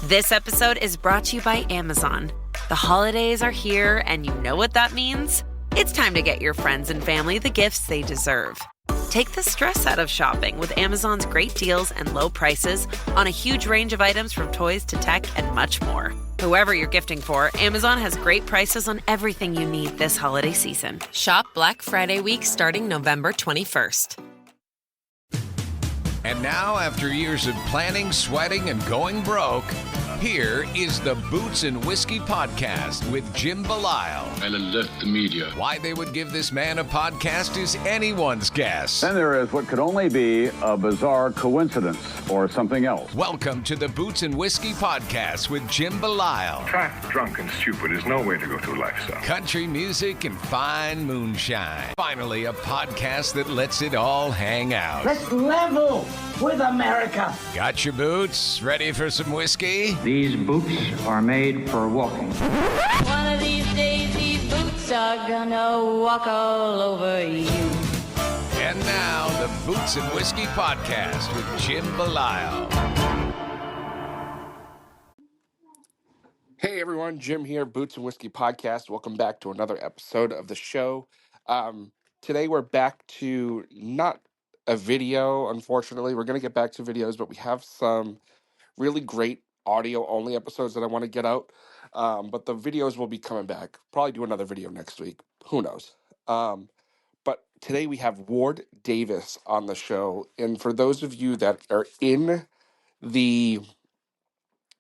This episode is brought to you by Amazon. The holidays are here, and you know what that means? It's time to get your friends and family the gifts they deserve. Take the stress out of shopping with Amazon's great deals and low prices on a huge range of items from toys to tech and much more. Whoever you're gifting for, Amazon has great prices on everything you need this holiday season. Shop Black Friday week starting November 21st. And now, after years of planning, sweating, and going broke, here is the Boots and Whiskey Podcast with Jim Belisle. I'll alert the media. Why they would give this man a podcast is anyone's guess. Then there is what could only be a bizarre coincidence or something else. Welcome to the Boots and Whiskey Podcast with Jim Belisle. Fat, drunk, and stupid is no way to go through life, son. Country music and fine moonshine. Finally, a podcast that lets it all hang out. Let's level with America. Got your boots? Ready for some whiskey? These boots are made for walking. One of these days, these boots are gonna walk all over you. And now, the Boots and Whiskey Podcast with Jim Belisle. Hey everyone, Jim here, Boots and Whiskey Podcast. Welcome back to another episode of the show. Today we're back to not a video, unfortunately. We're going to get back to videos, but we have some really great audio-only episodes that I want to get out. But the videos will be coming back. Probably do another video next week. Who knows? But today we have Ward Davis on the show. And for those of you that are in the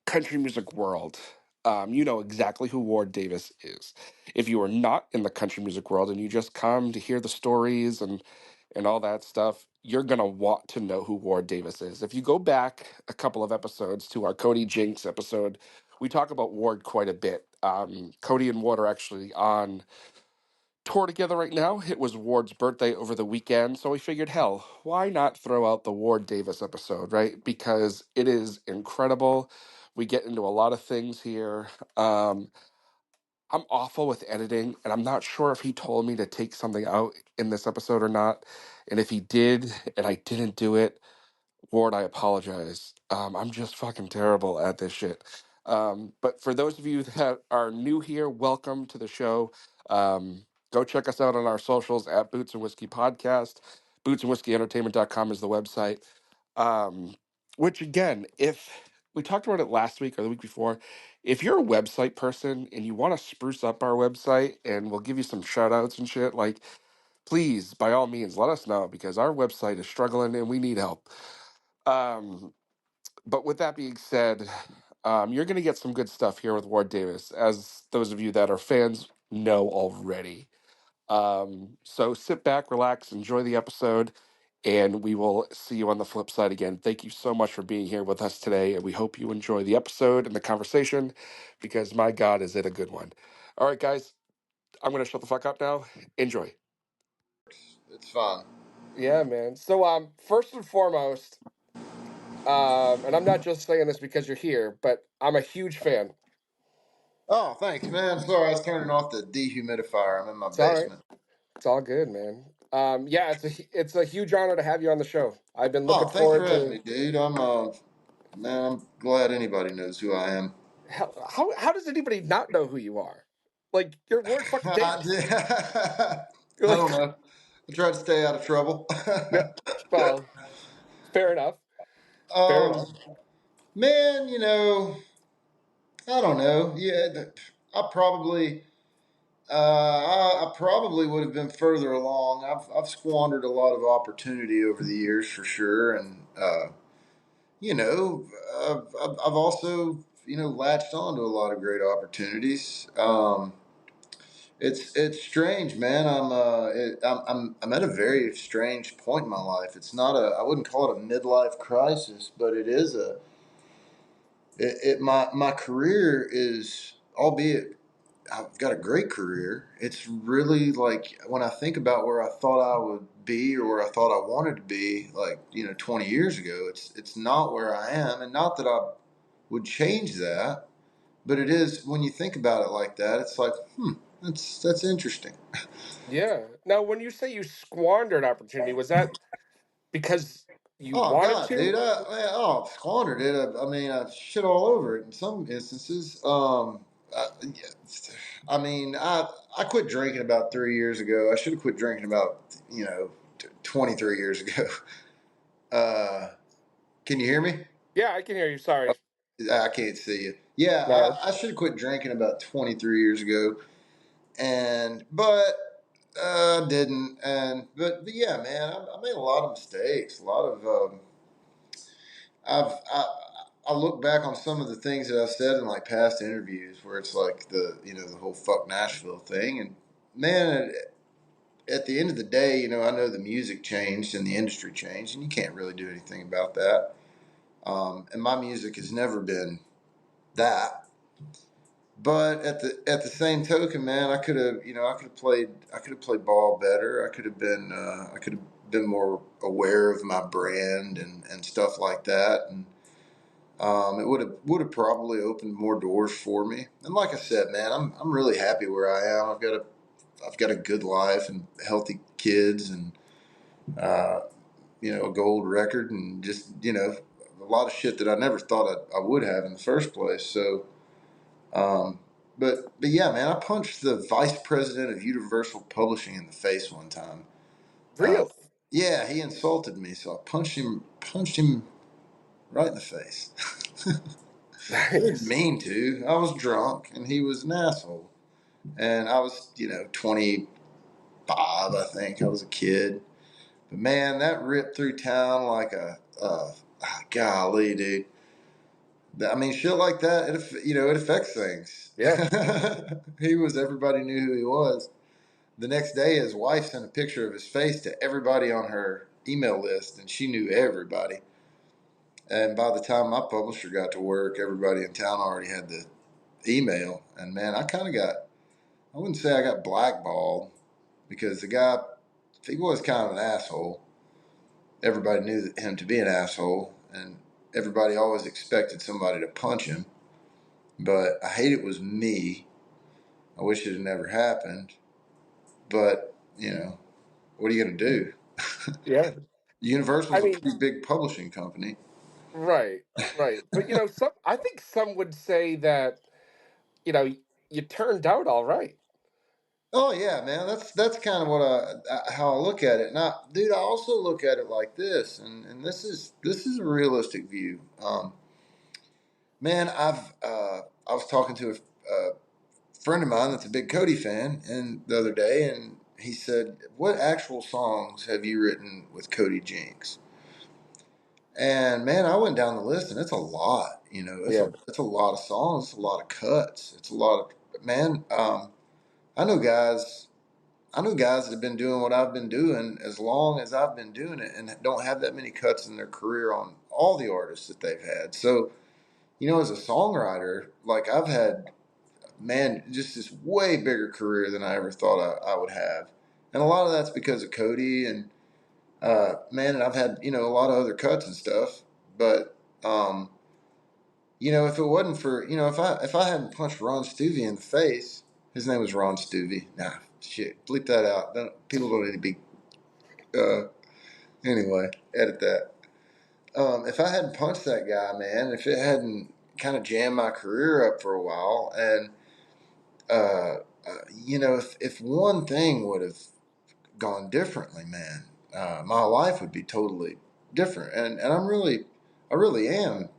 country music world, you know exactly who Ward Davis is. If you are not in the country music world and you just come to hear the stories and all that stuff, you're going to want to know who Ward Davis is. If you go back a couple of episodes to our Cody Jinks episode, we talk about Ward quite a bit. Cody and Ward are actually on tour together right now. It was Ward's birthday over the weekend, so we figured, hell, why not throw out the Ward Davis episode, right? Because it is incredible. We get into a lot of things here. I'm awful with editing, and I'm not sure if he told me to take something out in this episode or not. And if he did, and I didn't do it, Ward, I apologize. I'm just fucking terrible at this shit. But for those of you that are new here, welcome to the show. Go check us out on our socials at Boots and Whiskey Podcast. BootsandWhiskeyEntertainment.com is the website. Which again, if we talked about it last week or the week before, if you're a website person and you want to spruce up our website and we'll give you some shout outs and shit, like, please, by all means, let us know because our website is struggling and we need help. But with that being said, you're going to get some good stuff here with Ward Davis, as those of you that are fans know already. So sit back, relax, enjoy the episode, and we will see you on the flip side again. Thank you so much for being here with us today, and we hope you enjoy the episode and the conversation, because my God, is it a good one. All right, guys, I'm going to shut the fuck up now. Enjoy. It's fun. Yeah, man. So, first and foremost, and I'm not just saying this because you're here, but I'm a huge fan. Oh, thanks, man. Sorry, I was turning off the dehumidifier. I'm in my It's all right. basement. It's all good, man. Yeah, it's a huge honor to have you on the show. I've been Oh, looking thanks forward for to. having me, dude. I'm glad anybody knows who I am. How does anybody not know who you are? Like you're Ward fucking Davis. I don't know. I try to stay out of trouble. Yeah, well, fair enough. Fair enough. Man, I don't know. Yeah, I probably, I probably would have been further along. I've squandered a lot of opportunity over the years for sure, and I've also latched on to a lot of great opportunities. It's strange, man. I'm at a very strange point in my life. It's not I wouldn't call it a midlife crisis, but it is my career is, albeit I've got a great career. It's really like when I think about where I thought I would be or where I thought I wanted to be, like 20 years ago. It's not where I am, and not that I would change that, but it is when you think about it like that. It's like, that's interesting. Yeah. Now, when you say you squandered opportunity, was that because You Oh wanted God, to? dude! I've squandered it. I mean, I shit all over it in some instances. I mean, I quit drinking about 3 years ago. I should have quit drinking about 23 years ago. Can you hear me? Yeah, I can hear you. Sorry. I can't see you. Yeah, No. I should have quit drinking about 23 years ago, but didn't. But yeah, man, I made a lot of mistakes. A lot of I've I look back on some of the things that I've said in like past interviews where it's like the whole fuck Nashville thing, and man, at the end of the day, I know the music changed and the industry changed, and you can't really do anything about that. And my music has never been that. But at the same token, man, I could have played ball better. I could have been more aware of my brand and stuff like that, and it would have probably opened more doors for me. And like I said, man, I'm really happy where I am. I've got a good life and healthy kids, and uh, a gold record, and just a lot of shit that I never thought I would have in the first place. So, um, but yeah, man, I punched the vice president of Universal Publishing in the face one time. Uh, Really? yeah, he insulted me, so I punched him right in the face. I didn't Nice. mean to. I was drunk, and he was an asshole. And I was, 25, I think. I was a kid. But man, that ripped through town like golly, dude. I mean, shit like that, it affects things. Yeah. Everybody knew who he was. The next day, his wife sent a picture of his face to everybody on her email list, and she knew everybody. And by the time my publisher got to work, everybody in town already had the email. And man, I wouldn't say I got blackballed because the guy, he was kind of an asshole. Everybody knew him to be an asshole, and everybody always expected somebody to punch him. But I hate it was me. I wish it had never happened. But, what are you going to do? Yeah. I Universal's a mean, pretty big publishing company. right, right. But I think some would say that, you know, you turned out all right. Oh yeah, man. That's kind of what how I look at it. Now, dude, I also look at it like this, and this is a realistic view. Man, I was talking to a friend of mine that's a big Cody fan, and the other day, and he said, "What actual songs have you written with Cody Jinks?" And man, I went down the list, and it's a lot. Yeah. It's a lot of songs, it's a lot of cuts, it's a lot of man. I know guys. I know guys that have been doing what I've been doing as long as I've been doing it, and don't have that many cuts in their career on all the artists that they've had. So, as a songwriter, like I've had, man, just this way bigger career than I ever thought I would have. And a lot of that's because of Cody and, man, and I've had, a lot of other cuts and stuff. But, if it wasn't for, if I hadn't punched Ron Stuvie in the face, his name was Ron Stuvie. Nah, shit, bleep that out. People don't need to be, uh, anyway, edit that. If I hadn't punched that guy, man, if it hadn't kind of jammed my career up for a while, and if one thing would have gone differently, man, my life would be totally different. And I really am,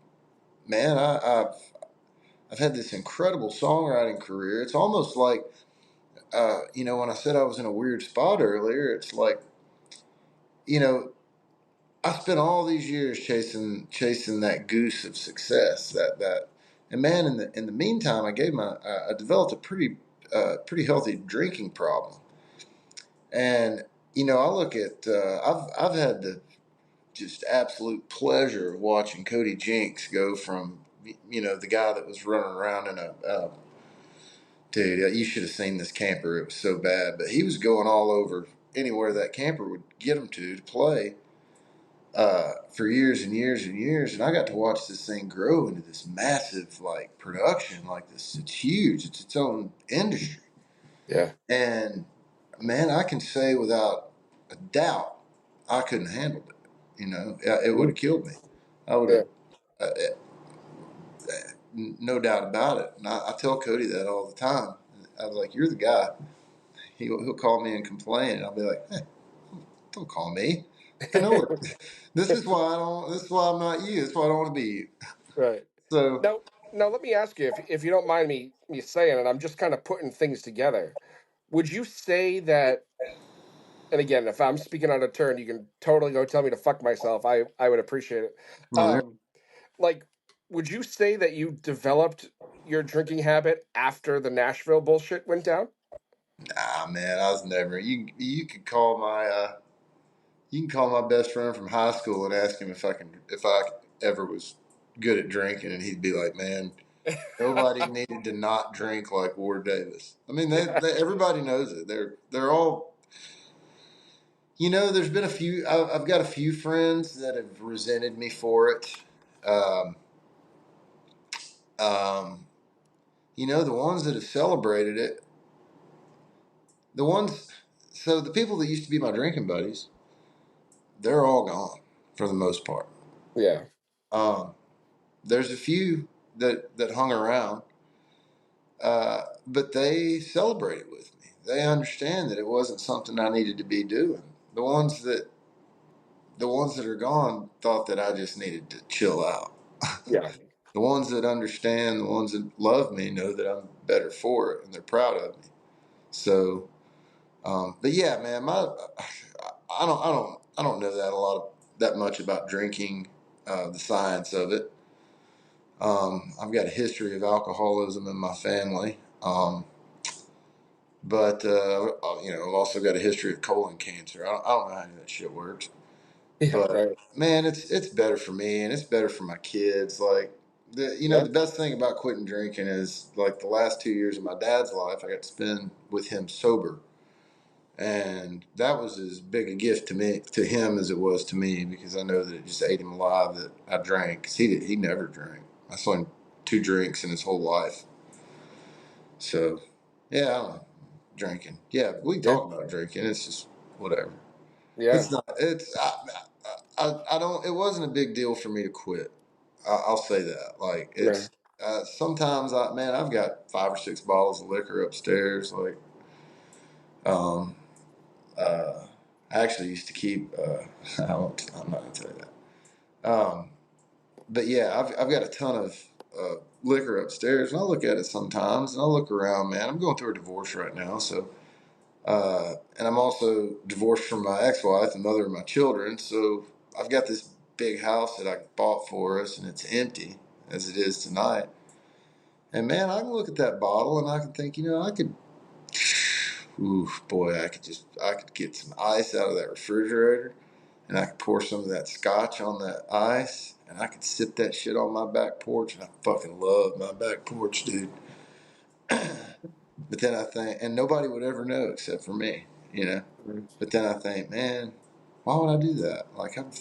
man. I've had this incredible songwriting career. It's almost like, when I said I was in a weird spot earlier, it's like, you know, I spent all these years chasing that goose of success. And man, in the meantime, I developed a pretty healthy drinking problem. And I look at I've had the just absolute pleasure of watching Cody Jinks go from the guy that was running around in a dude. You should have seen this camper. It was so bad, but he was going all over anywhere that camper would get him to play for years and years and years. And I got to watch this thing grow into this massive like production, like this. It's huge. It's its own industry. Yeah. And man, I can say without a doubt, I couldn't handle it. It would have killed me. I would Yeah. have, no doubt about it. And I tell Cody that all the time. I was like, "You're the guy." He'll call me and complain, and I'll be like, "Hey, don't call me. I know what. This is why I don't. This is why I'm not you. This is why I don't want to be you." Right. So, Now let me ask you, if you don't mind me saying it, I'm just kind of putting things together. Would you say that, and again, if I'm speaking on a turn, you can totally go tell me to fuck myself. I would appreciate it. well, Um, like, would you say that you developed your drinking habit after the Nashville bullshit went down? nah, man, I was never. You can call my you can call my best friend from high school and ask him if I ever was good at drinking, and he'd be like, "Man, nobody needed to not drink like Ward Davis." I mean, everybody knows it. They're all. There's been a few. I've got a few friends that have resented me for it. Um, um, the ones that have celebrated it, the ones. So the people that used to be my drinking buddies, they're all gone for the most part. Yeah. Um, there's a few that hung around, but they celebrated with me. They understand that it wasn't something I needed to be doing. The ones that the ones that are gone thought that I just needed to chill out. Yeah. The ones that understand, the ones that love me, know that I'm better for it, and they're proud of me. So, but yeah, man, I don't know that much about drinking, the science of it. I've got a history of alcoholism in my family, but I've also got a history of colon cancer. I don't know how any of that shit works. Yeah. But Right. man, it's better for me and it's better for my kids. Like Yeah. the best thing about quitting drinking is like the last 2 years of my dad's life I got to spend with him sober, and that was as big a gift to him as it was to me, because I know that it just ate him alive that I drank, because he never drank. I saw him 2 drinks in his whole life. So yeah, I don't know, drinking. Yeah, we can Yeah. talk about drinking. It's just whatever. Yeah. It's not. I don't. It wasn't a big deal for me to quit. I'll say that. Like Yeah. it's. Sometimes I've got 5 or 6 bottles of liquor upstairs. Like, um, uh, I actually used to keep. I'm not gonna tell you that. But yeah, I've got a ton of liquor upstairs, and I look at it sometimes, and I look around. Man, I'm going through a divorce right now, so. And I'm also divorced from my ex-wife, the mother of my children. So I've got this big house that I bought for us, and it's empty as it is tonight. And man, I can look at that bottle and I can think, I could, ooh, boy, I could get some ice out of that refrigerator, and I could pour some of that scotch on that ice, and I could sip that shit on my back porch. And I fucking love my back porch, dude. But then I think, and nobody would ever know except for me, you know. But then I think, man, why would I do that? Like I've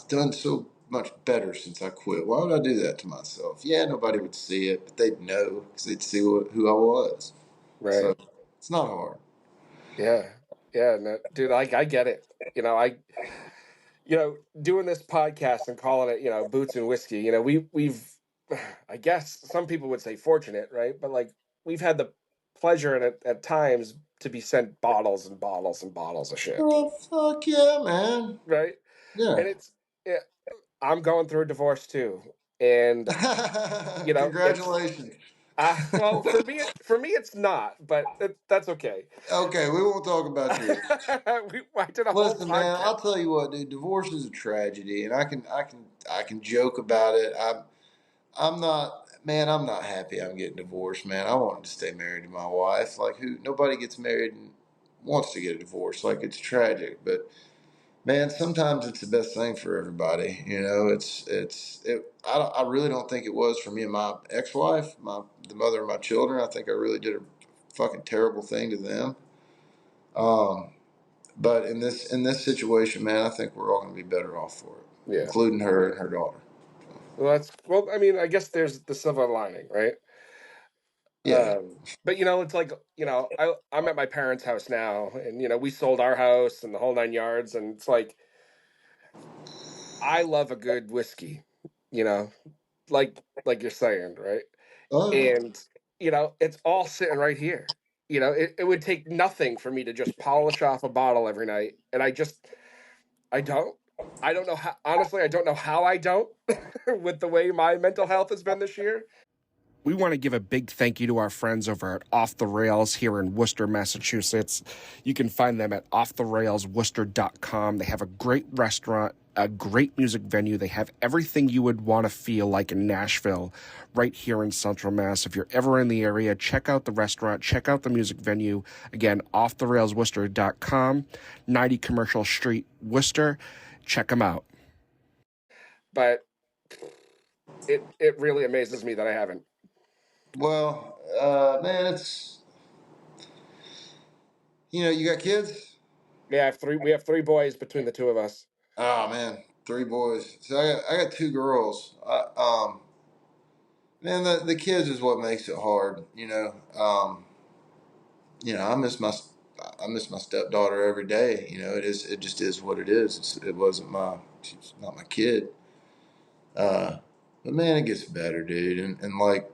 done so much better since I quit. Why would I do that to myself? Yeah, nobody would see it, but they'd know because they'd see who I was. Right. So it's not hard. Yeah. Yeah. No, dude, I get it. Doing this podcast and calling it, Boots and Whiskey, we've, I guess some people would say fortunate, right? But like, we've had the pleasure and at times to be sent bottles and bottles and bottles of shit, Oh fuck yeah, man. right? Yeah. And yeah, I'm going through a divorce too. And, it's, Congratulations. well, for me, it's not, but that's okay. Okay, we won't talk about yours. I did a whole Listen, man, podcast. I'll tell you what, dude. Divorce is a tragedy, and I can joke about it. I'm not, man. I'm not happy. I'm getting divorced, man. I wanted to stay married to my wife. Like, nobody gets married and wants to get a divorce. Like, it's tragic, but man, sometimes it's the best thing for everybody. I really don't think it was for me and my ex-wife, the mother of my children. I think I really did a fucking terrible thing to them. Um, but in this situation, man, I think we're all going to be better off for it, Yeah. including her and her daughter. Well, I mean, I guess there's the silver lining, right? Yeah. But it's like, I'm at my parents' house now, and we sold our house and the whole nine yards, and it's like I love a good whiskey, you know, like you're saying, right? Oh yeah. And it's all sitting right here. It would take nothing for me to just polish off a bottle every night, and I don't. I don't know how. Honestly, I don't know how I don't. With the way my mental health has been this year. We want to give a big thank you to our friends over at Off the Rails here in Worcester, Massachusetts. You can find them at offtherailsworcester.com. They have a great restaurant, a great music venue. They have everything you would want to feel like in Nashville right here in Central Mass. If you're ever in the area, check out the restaurant, check out the music venue. Again, offtherailsworcester.com, 90 Commercial Street, Worcester. Check them out. But it really amazes me that I haven't. Well, man, it's you got kids. Yeah, we have three boys between the two of us. Oh man, three boys. So I got two girls. Man, the kids is what makes it hard. I miss my stepdaughter every day. It just is what it is. It wasn't she's not my kid. But man, it gets better, dude. And like,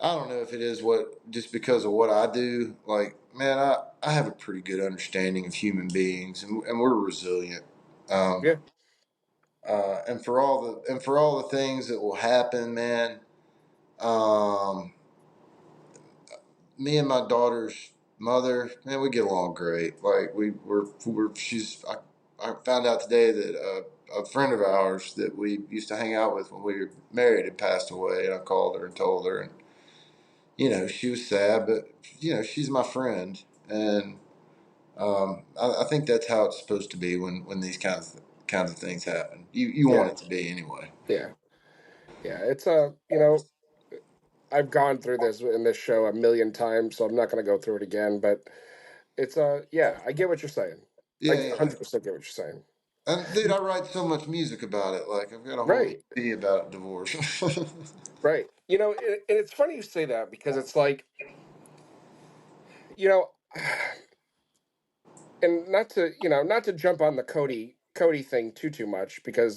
I don't know if it is just because of what I do. Like, man, I have a pretty good understanding of human beings, and we're resilient. Um, Yeah. and for all the things that will happen, man. Um, Me and my daughter's mother, man, we get along great. Like I found out today that a friend of ours that we used to hang out with when we were married had passed away, and I called her and told her, and she was sad, but she's my friend, and I think that's how it's supposed to be when these kinds of things happen. You Yeah. want it to be anyway. Yeah. Yeah. It's I've gone through this in this show a million times, so I'm not going to go through it again. But it's yeah, I get what you're saying. I Yeah, yeah. 100% get what you're saying. And dude, I write so much music about it. Like I've got a whole Right. EP about divorce. Right. And it's funny you say that because it's like, you know, and not to jump on the Cody thing too much because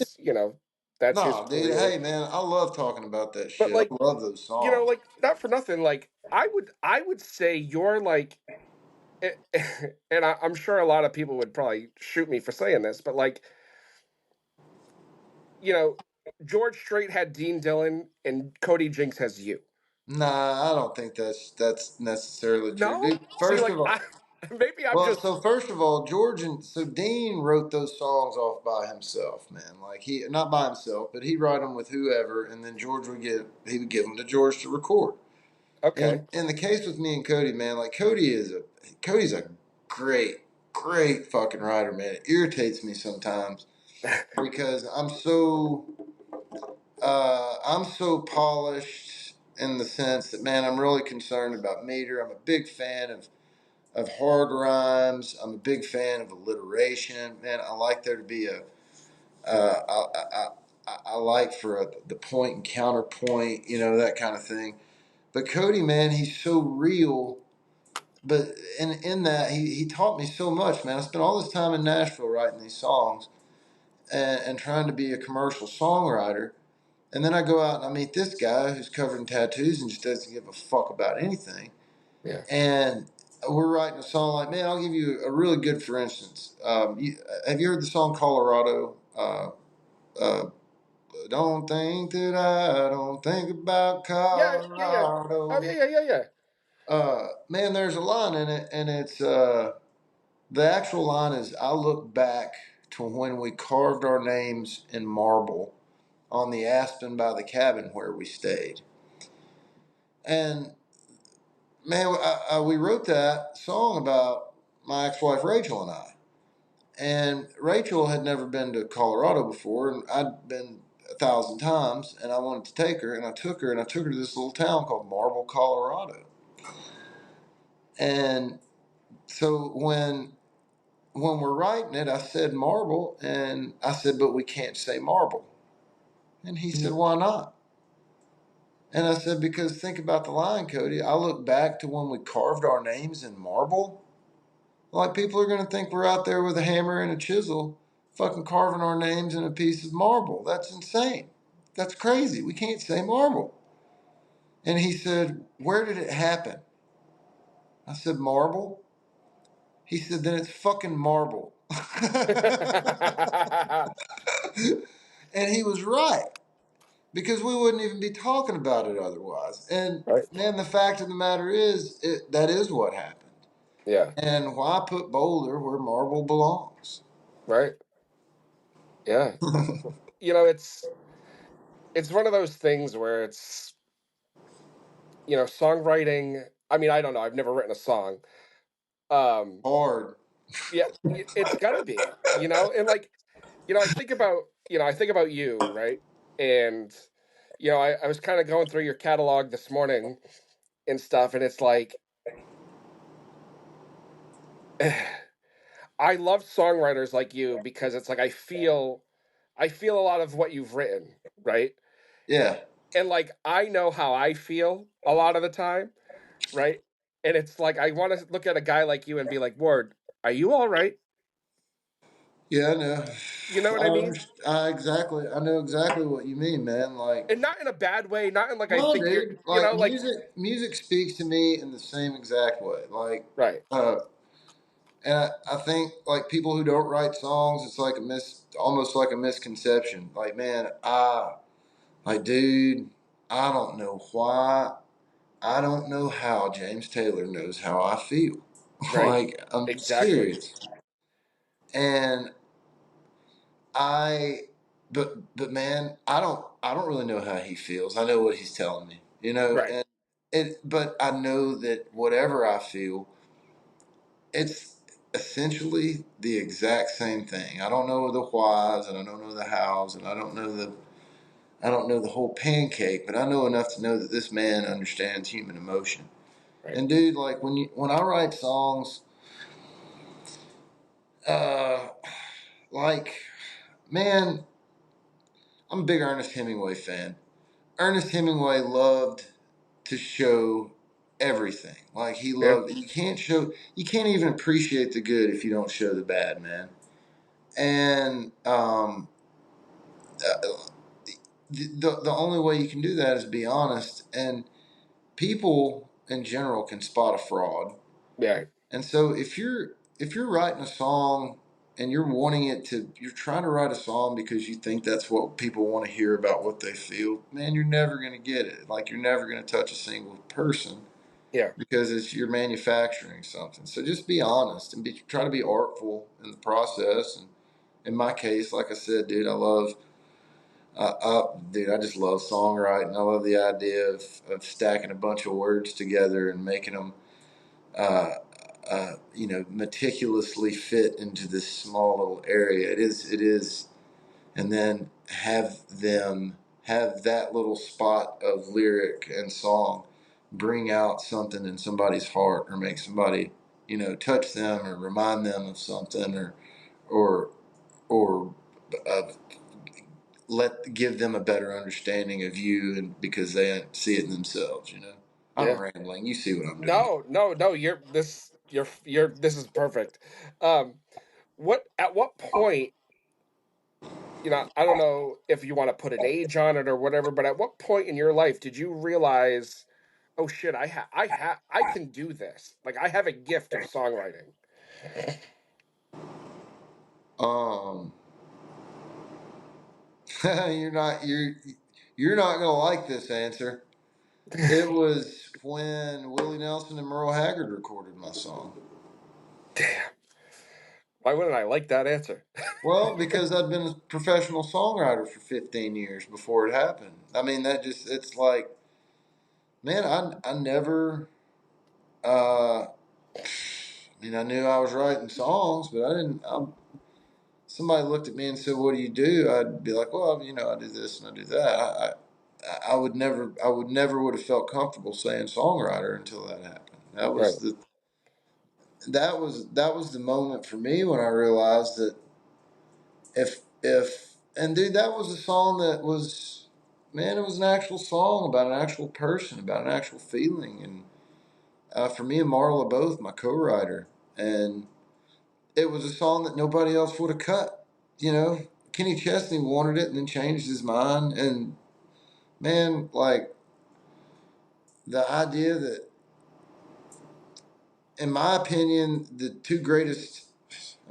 that's his No, dude. career. Hey, man, I love talking about that But shit. like, I love those songs. like not for nothing. Like I would say you're like, and I'm sure a lot of people would probably shoot me for saying this, but like, you know, George Strait had Dean Dillon and Cody Jinks has you. Nah, I don't think that's necessarily true, No, dude. see, First of like all, maybe I'm well, just so first of all, Dean wrote those songs off by himself, man. Like he not by himself, but he'd write them with whoever, and then he would give them to George to record. okay. And in the case with me and Cody, man, like Cody's a great, great fucking writer, man. It irritates me sometimes because I'm so polished in the sense that, man, I'm really concerned about meter. I'm a big fan of hard rhymes. I'm a big fan of alliteration. Man, I like there to be I like for the point and counterpoint, that kind of thing. But Cody, man, he's so real. But in that, he taught me so much, man. I spent all this time in Nashville writing these songs and trying to be a commercial songwriter. And then I go out and I meet this guy who's covered in tattoos and just doesn't give a fuck about anything. Yeah. And we're writing a song like, man, I'll give you a really good, for instance. Have you heard the song Colorado? Uh, don't think that I don't think about Yeah, yeah, yeah. Oh Colorado. yeah, yeah, yeah, yeah. Man, there's a line in it, and it's the actual line is, I look back to when we carved our names in marble on the aspen by the cabin where we stayed. And man, we wrote that song about my ex-wife Rachel and I. And Rachel had never been to Colorado before, and I'd been 1,000 times, and I wanted to take her, and I took her, to this little town called Marble, Colorado. And so when we're writing it, I said marble, and I said, but we can't say marble. And he said, why not? And I said, because think about the line, Cody. I look back to when we carved our names in marble. Like, people are going to think we're out there with a hammer and a chisel fucking carving our names in a piece of marble. That's insane. That's crazy. We can't say marble. And he said, where did it happen? I said, marble. He said, then it's fucking marble. And he was right, because we wouldn't even be talking about it otherwise. And Right. man, the fact of the matter is, that is what happened. Yeah. And why put Boulder where marble belongs? Right. Yeah. It's one of those things where it's, songwriting. I mean, I don't know. I've never written a song. Um, Hard. yeah, it's gotta be, and like, I think about you, right? And, I was kind of going through your catalog this morning and stuff, and it's like, I love songwriters like you because it's like I feel a lot of what you've written, right? Yeah. And like I know how I feel a lot of the time, right? And it's like I want to look at a guy like you and be like, Ward, are you all right? Yeah, I know. You know what I mean? I know exactly what you mean, man. Like, And not in a bad way, not in like I no, think you're, dude. Like, like music speaks to me in the same exact way. Like, right, and I think like people who don't write songs, it's like almost like a misconception. Like, man, dude, I don't know why, I don't know how James Taylor knows how I feel. right, Like, I'm exactly, serious. And I, but man, I don't really know how he feels. I know what he's telling me, right, and but I know that whatever I feel, it's essentially the exact same thing. I don't know the whys, and I don't know the hows, and I don't know the whole pancake, but I know enough to know that this man understands human emotion. right, And dude, like when I write songs, uh, like, man, I'm a big Ernest Hemingway fan. Ernest Hemingway loved to show everything. Like, he yeah, loved, you can't even appreciate the good if you don't show the bad, man. And the only way you can do that is be honest. And people in general can spot a fraud. yeah, And so if you're writing a song and you're trying to write a song because you think that's what people want to hear about what they feel, man, you're never going to get it. Like, you're never going to touch a single person, yeah, because you're manufacturing something. So just be honest and try to be artful in the process. And in my case, like I said, dude, I just love songwriting. I love the idea of stacking a bunch of words together and making them uh, meticulously fit into this small little area. It is, and then have that little spot of lyric and song bring out something in somebody's heart, or make somebody, touch them, or remind them of something, or or uh, give them a better understanding of you, and because they see it in themselves. I'm yeah. rambling. You see what I'm doing. No, no, no. This is perfect. Um, at what point, I don't know if you want to put an age on it or whatever, but at what point in your life did you realize, oh shit, I can do this. Like I have a gift of songwriting. Um, you're not gonna like this answer. It was when Willie Nelson and Merle Haggard recorded my song. Damn. Why wouldn't I like that answer? Well, because I'd been a professional songwriter for 15 years before it happened. I mean, it's like, man, I never, I mean, I knew I was writing songs, but somebody looked at me and said, "What do you do?" I'd be like, "Well, I do this and I do that." I would have felt comfortable saying songwriter until that happened. Right. That was the moment for me when I realized that if and dude, that was a song that was man, it was an actual song about an actual person, about an actual feeling. And for me and Marla both, my co-writer, and it was a song that nobody else would have cut. You know, Kenny Chesney wanted it and then changed his mind. And man, like the idea that, in my opinion, the two greatest.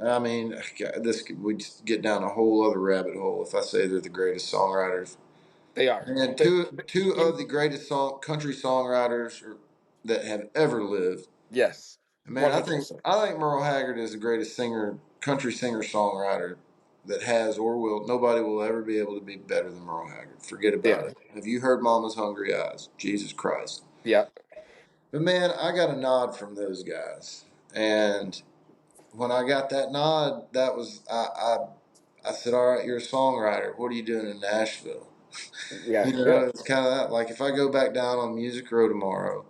I mean, this we just get down a whole other rabbit hole if I say they're the greatest songwriters. They are. And two of the greatest country songwriters that have ever lived. Yes, Man, 100%. I think Merle Haggard is the greatest country singer songwriter that has or will. Nobody will ever be able to be better than Merle Haggard. Forget about Yeah, it. Have you heard Mama's Hungry Eyes? Jesus Christ. yeah, But man, I got a nod from those guys, and when I got that nod, that was I said, all right, you're a songwriter. What are you doing in Nashville? yeah, You yeah. know, it's kind of that. Like if I go back down on Music Row tomorrow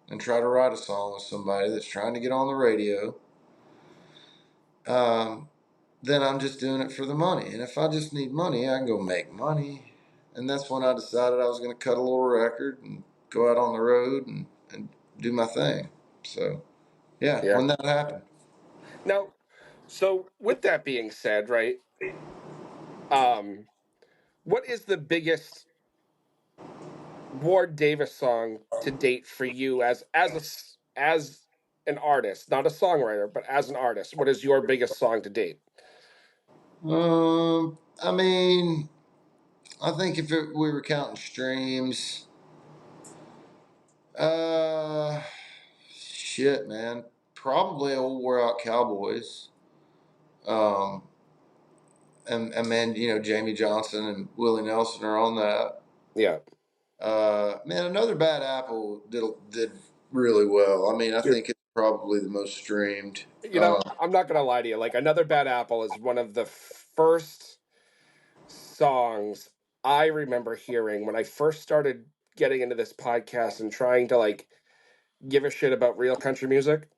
and try to write a song with somebody that's trying to get on the radio, um, then I'm just doing it for the money. And if I just need money, I can go make money. And that's when I decided I was going to cut a little record and go out on the road and do my thing. So, yeah, Yeah. when that happened. Now, so with that being said, right? Um, what is the biggest Ward Davis song to date for you as an artist, not a songwriter, but as an artist? What is your biggest song to date? I mean, I think if we were counting streams, uh, shit, man, probably old Wore Out Cowboys. Um, and man, Jamie Johnson and Willie Nelson are on that. Yeah. Man, Another Bad Apple did really well. I mean, I think it's probably the most streamed. I'm not gonna lie to you. Like, Another Bad Apple is one of the first songs I remember hearing when I first started getting into this podcast and trying to like give a shit about real country music.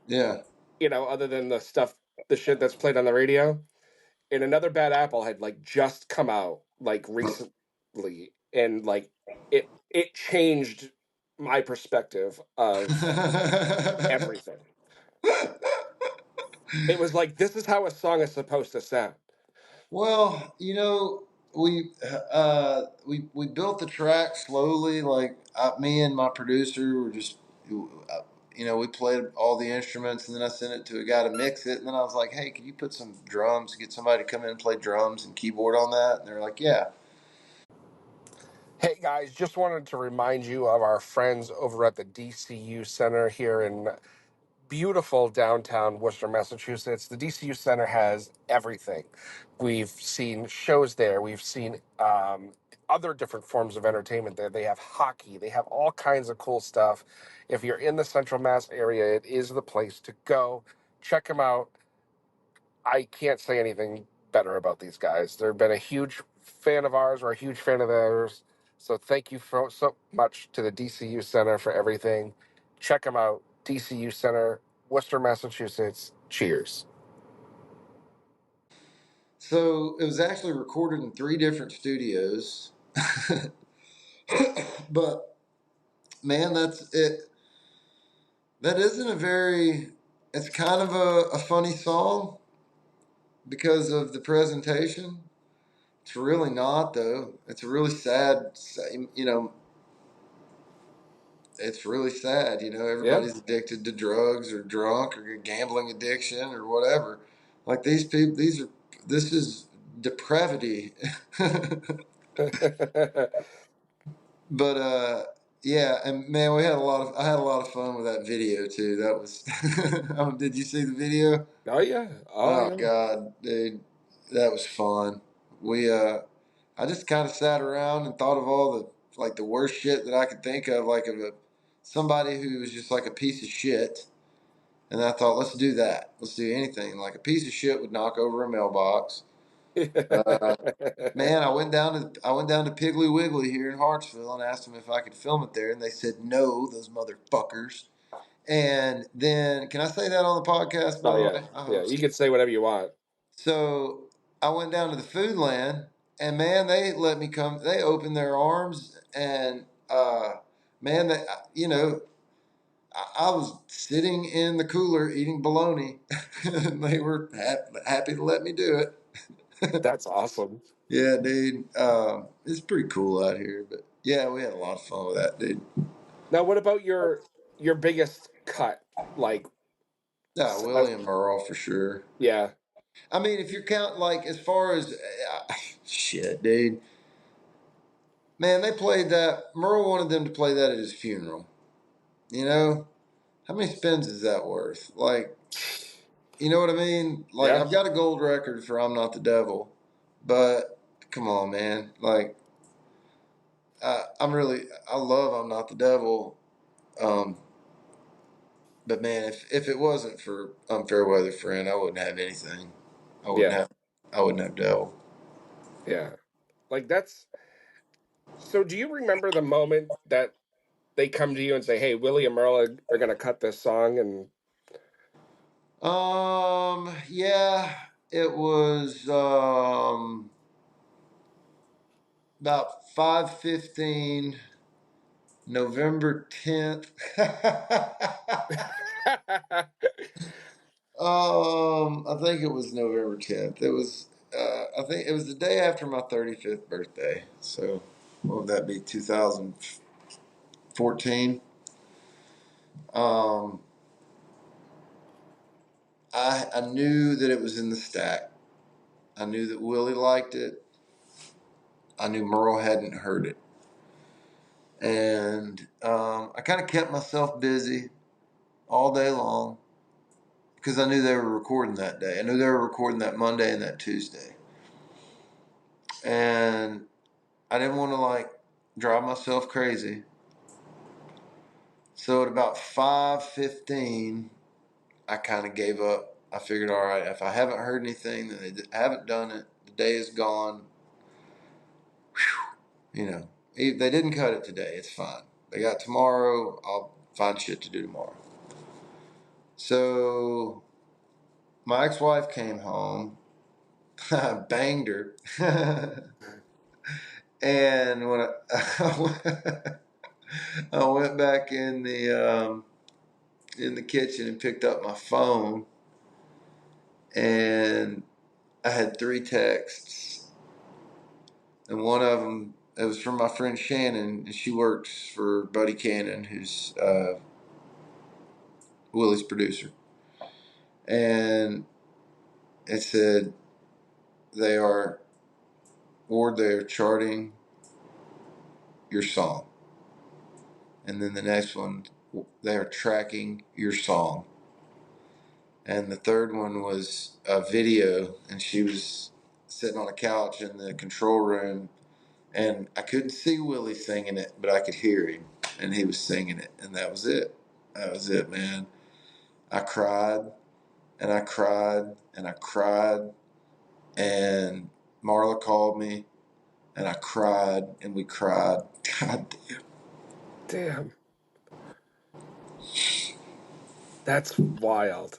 Yeah. Other than the shit that's played on the radio. And Another Bad Apple had like just come out like recently, and like it changed my perspective of everything. It was like, this is how a song is supposed to sound. Well, we built the track slowly. Like me and my producer were just, we played all the instruments, and then I sent it to a guy to mix it. And then I was like, "Hey, can you put some drums? Get somebody to come in and play drums and keyboard on that?" And they're like, "Yeah." Hey guys, just wanted to remind you of our friends over at the DCU Center here in beautiful downtown Worcester, Massachusetts. The DCU Center has everything. We've seen shows there. We've seen other different forms of entertainment there. They have hockey. They have all kinds of cool stuff. If you're in the Central Mass area, it is the place to go. Check them out. I can't say anything better about these guys. They've been a huge fan of ours. We're a huge fan of theirs. So thank you so much to the DCU Center for everything. Check them out. DCU Center, Worcester, Massachusetts. Cheers. So it was actually recorded in 3 different studios, but man, that's it. That isn't a very. It's kind of a funny song because of the presentation. It's really not though. It's a really sad. It's really sad. Yeah. Everybody's addicted to drugs or drunk or gambling addiction or whatever. Like these people, this is depravity. But yeah, and man, I had a lot of fun with that video too. That was, did you see the video? Oh yeah. Oh Oh yeah. God, dude, that was fun. I just kind of sat around and thought of all the worst shit that I could think of, like somebody who was just like a piece of shit. And I thought, let's do that. Let's do anything. Like a piece of shit would knock over a mailbox. Uh, Man, I went down to Piggly Wiggly here in Hartsville and asked them if I could film it there, and they said no, those motherfuckers. And then, can I say that on the podcast? By Oh the yeah. way, I Yeah. hope You so. can say whatever you want. So I went down to the food land, and man, they let me come. They opened their arms, and man, they, I was sitting in the cooler eating bologna, and they were happy to let me do it. That's awesome. Yeah, dude. It's pretty cool out here, but yeah, we had a lot of fun with that, dude. Now, what about your biggest cut? Like, Yeah, William Earl for sure. yeah, I mean, if you're counting like as far as shit, dude. Man, they played that. Merle wanted them to play that at his funeral. You know, how many spins is that worth? Like, you know what I mean? Like, yeah, I've got a gold record for "I'm Not the Devil," but come on, man. Like, I love "I'm Not the Devil." Um, but man, if it wasn't for "Unfair Weather Friend," I wouldn't have anything. I wouldn't yeah, have. I wouldn't have Devil. yeah. Like that's. So, do you remember the moment that they come to you and say, "Hey, Willie and Merle are going to cut this song," and Yeah, it was about 5:15, November 10th. I think it was November 10th. It was I think it was the day after my 35th birthday. So what would that be? 2014. Um, I knew that it was in the stack. I knew that Willie liked it. I knew Merle hadn't heard it. And I kind of kept myself busy all day long because I knew they were recording that day. I knew they were recording that Monday and that Tuesday. And I didn't want to like drive myself crazy. So at about 5:15, I kind of gave up. I figured, all right, if I haven't heard anything, then they haven't done it. The day is gone. Whew, they didn't cut it today. It's fine. They got tomorrow. I'll find shit to do tomorrow. So my ex-wife came home. I banged her. And when I went back in the kitchen and picked up my phone, and I had three texts, and one of them it was from my friend Shannon, and she works for Buddy Cannon, who's Willie's producer, and it said they are they're charting your song, and then the next one they are tracking your song. And the third one was a video, and she was sitting on a couch in the control room, and I couldn't see Willie singing it, but I could hear him, and he was singing it, and that was it. That was it, man. I cried, and I cried, and I cried, and Marla called me, and I cried, and we cried. God damn. damn, that's wild.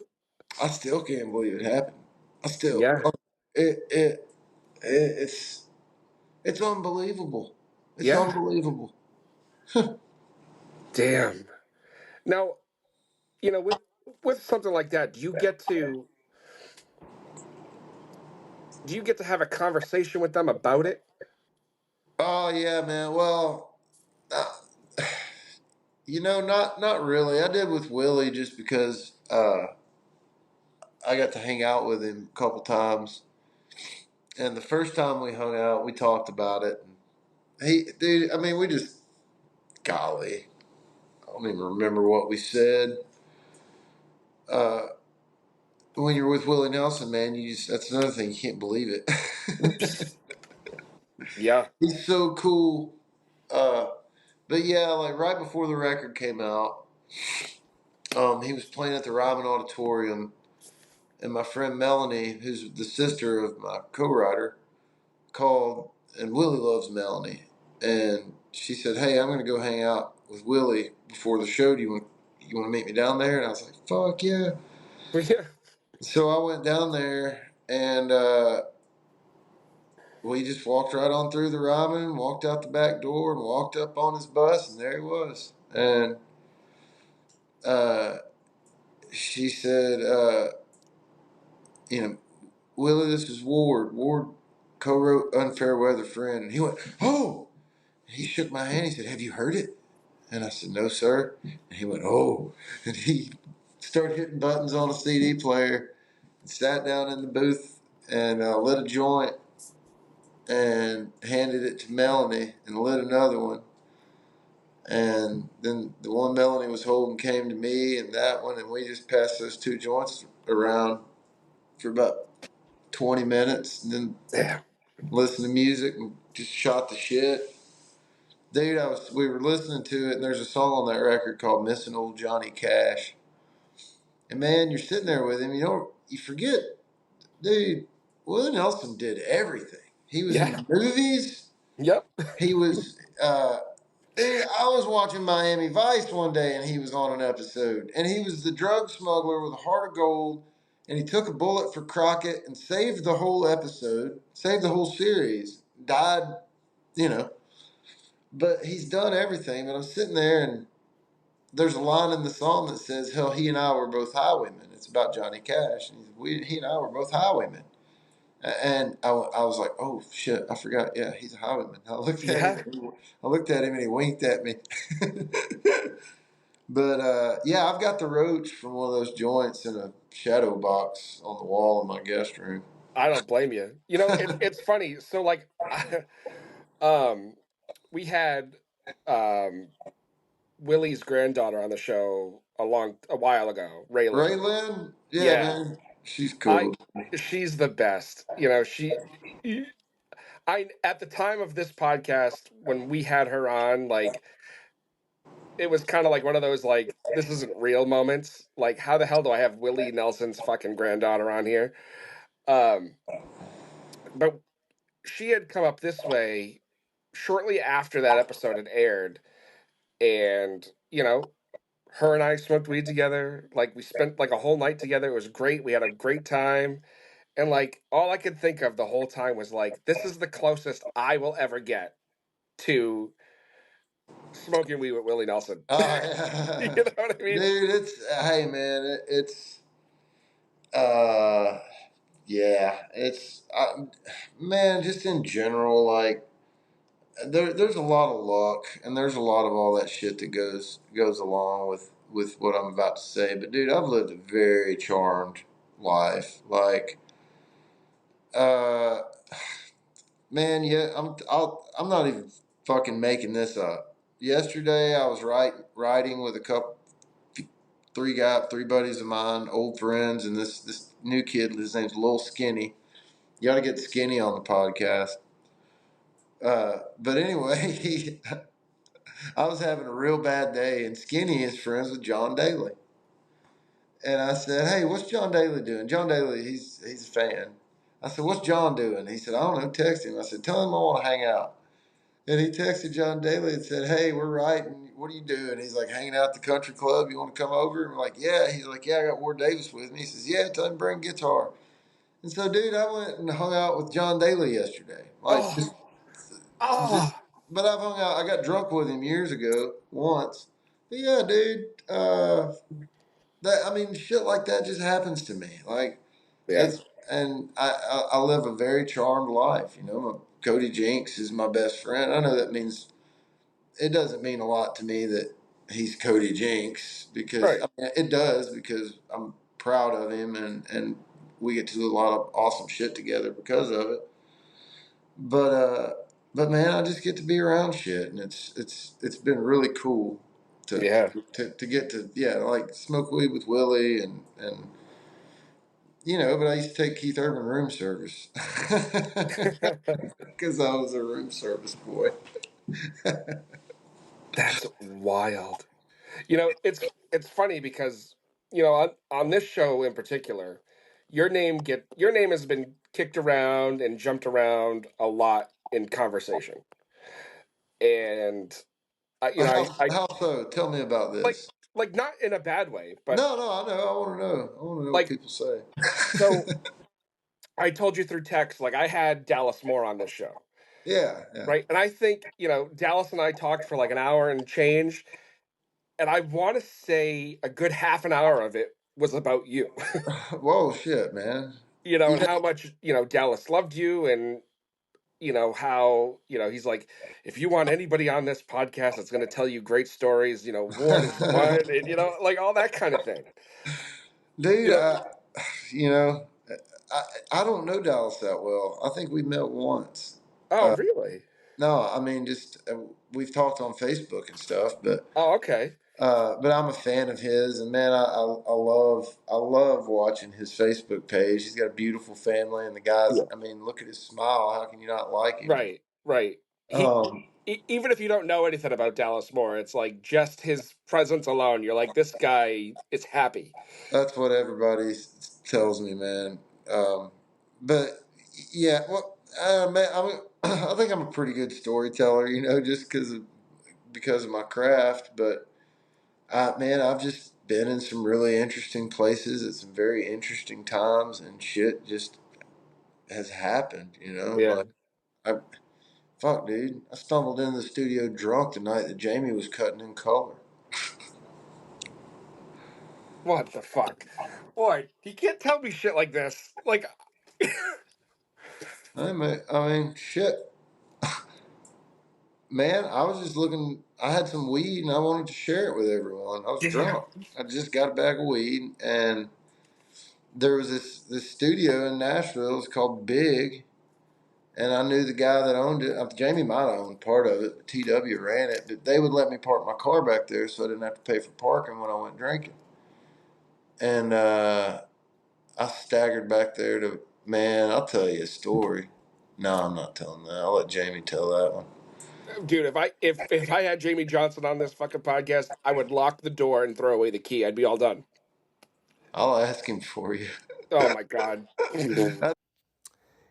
I still can't believe it happened. I still, Yeah, it, it, it's, it's unbelievable. It's yeah, unbelievable. damn. Now, with something like that, do you get to have a conversation with them about it? Oh yeah, man. Well, uh, not really. I did with Willie just because I got to hang out with him a couple times, and the first time we hung out, we talked about it. And dude, I mean, we just, golly, I don't even remember what we said. Uh, when you're with Willie Nelson, man, that's another thing, you can't believe it. Yeah. He's so cool. Uh, but yeah, like right before the record came out, he was playing at the Ryman Auditorium, and my friend Melanie, who's the sister of my co-writer, called, and Willie loves Melanie, and she said, "Hey, I'm going to go hang out with Willie before the show. Do you want to meet me down there?" And I was like, "Fuck yeah!" Yeah. So I went down there, and we just walked right on through the Ryman, walked out the back door, and walked up on his bus, and there he was. And uh, she said, you know, Willie, this is Ward. Ward co-wrote Unfair Weather Friend. And he went, oh! He shook my hand. He said, have you heard it? And I said, no, sir. And he went, oh. And he started hitting buttons on a CD player and sat down in the booth and lit a joint and handed it to Melanie and lit another one. And then the one Melanie was holding came to me and that one, and we just passed those two joints around for about 20 minutes and then listened to music and just shot the shit. Dude, we were listening to it, and there's a song on that record called Missing Old Johnny Cash. And man, you're sitting there with him, you forget, dude, Willie Nelson did everything. He was in movies. Yep. He was, dude, I was watching Miami Vice one day, and he was on an episode. And he was the drug smuggler with a heart of gold, and he took a bullet for Crockett and saved the whole episode, saved the whole series, died, you know. But he's done everything. But I'm sitting there, and there's a line in the song that says, hell, he and I were both highwaymen. It's about Johnny Cash. And he and I were both highwaymen. And I was like, oh, shit, I forgot. Yeah, he's a highwayman. I looked at him and he winked at me. But, yeah, I've got the roach from one of those joints in a shadow box on the wall in my guest room. I don't blame you. It's funny. So like, we had Willie's granddaughter on the show a while ago, Raylan. Raylan? Yeah, Yeah, man. She's cool. she's the best. I at the time of this podcast when we had her on, like it was kind of like one of those like this isn't real moments. Like how the hell do I have Willie Nelson's fucking granddaughter on here? But she had come up this way shortly after that episode had aired, and her and I smoked weed together. Like we spent like a whole night together. It was great. We had a great time. And like all I could think of the whole time was like, this is the closest I will ever get to smoking weed with Willie Nelson. You know what I mean? Dude, hey man, yeah, man, just in general, like there's a lot of luck and there's a lot of all that shit that goes along with what I'm about to say. But dude, I've lived a very charmed life. Like, uh, man, yeah, I'm not even fucking making this up. Yesterday, I was riding with three buddies of mine, old friends, and this new kid. His name's Lil Skinny. You got to get Skinny on the podcast. But anyway, I was having a real bad day, and Skinny is friends with John Daly. And I said, "Hey, what's John Daly doing?" John Daly, he's a fan. I said, "What's John doing?" He said, "I don't know. Text him." I said, "Tell him I want to hang out." And he texted John Daly and said, "Hey, we're writing. What are you doing?" He's like, "Hanging out at the country club. You want to come over?" And we're like, "Yeah." He's like, "Yeah, I got Ward Davis with me." He says, "Yeah, tell him to bring guitar." And so, dude, I went and hung out with John Daly yesterday. Like, but I've hung out. I got drunk with him years ago once. But yeah, dude, shit like that just happens to me. Like, Yeah. and I live a very charmed life. Cody Jinks is my best friend. I know it doesn't mean a lot to me that he's Cody Jinks because Right. it does because I'm proud of him and we get to do a lot of awesome shit together because of it. But man, I just get to be around shit, and it's been really cool to get to like smoke weed with Willie and but I used to take Keith Urban room service because I was a room service boy. That's wild. It's funny because on this show in particular, your name has been kicked around and jumped around a lot in conversation, and I How so? Tell me about like this. like not in a bad way, but No, I know. I want to know. I want to know what like people say. so I told you through text, like I had Dallas Moore on this show, Yeah, yeah. right? And I think, Dallas and I talked for like an hour and change, and I want to say a good half an hour of it was about you. Whoa, shit, man. And Yeah, how much, Dallas loved you, and how, he's like, if you want anybody on this podcast that's going to tell you great stories, Ward is the one, and, like all that kind of thing. You dude. know, You know, I don't know Dallas that well. I think we met once. oh, really? No, I mean just we've talked on Facebook and stuff, Oh, okay. but I'm a fan of his, and man, I love watching his Facebook page. He's got a beautiful family, and the guys. Yeah. I mean, look at his smile. How can you not like him? Right, right. Um, Even if you don't know anything about Dallas Moore, it's like just his presence alone, you're like, this guy is happy. that's what everybody tells me, man. But yeah, well, man, I think I'm a pretty good storyteller, just because of my craft. But man, I've just been in some really interesting places at some very interesting times, and shit just has happened. Yeah. Like I, fuck, dude, I stumbled into the studio drunk the night that Jamie was cutting in color. What the fuck? Boy, you can't tell me shit like this. Like, I mean, shit, man. I was just looking. I had some weed, and I wanted to share it with everyone. I was yeah. drunk. I just got a bag of weed, and there was this studio in Nashville. It's called Big. And I knew the guy that owned it. Jamie might have owned part of it, but TW ran it. But they would let me park my car back there so I didn't have to pay for parking when I went drinking. And I staggered back there man, I'll tell you a story. No, I'm not telling that. I'll let Jamie tell that one. Dude, if I had Jamie Johnson on this fucking podcast, I would lock the door and throw away the key. I'd be all done. I'll ask him for you. Oh my god.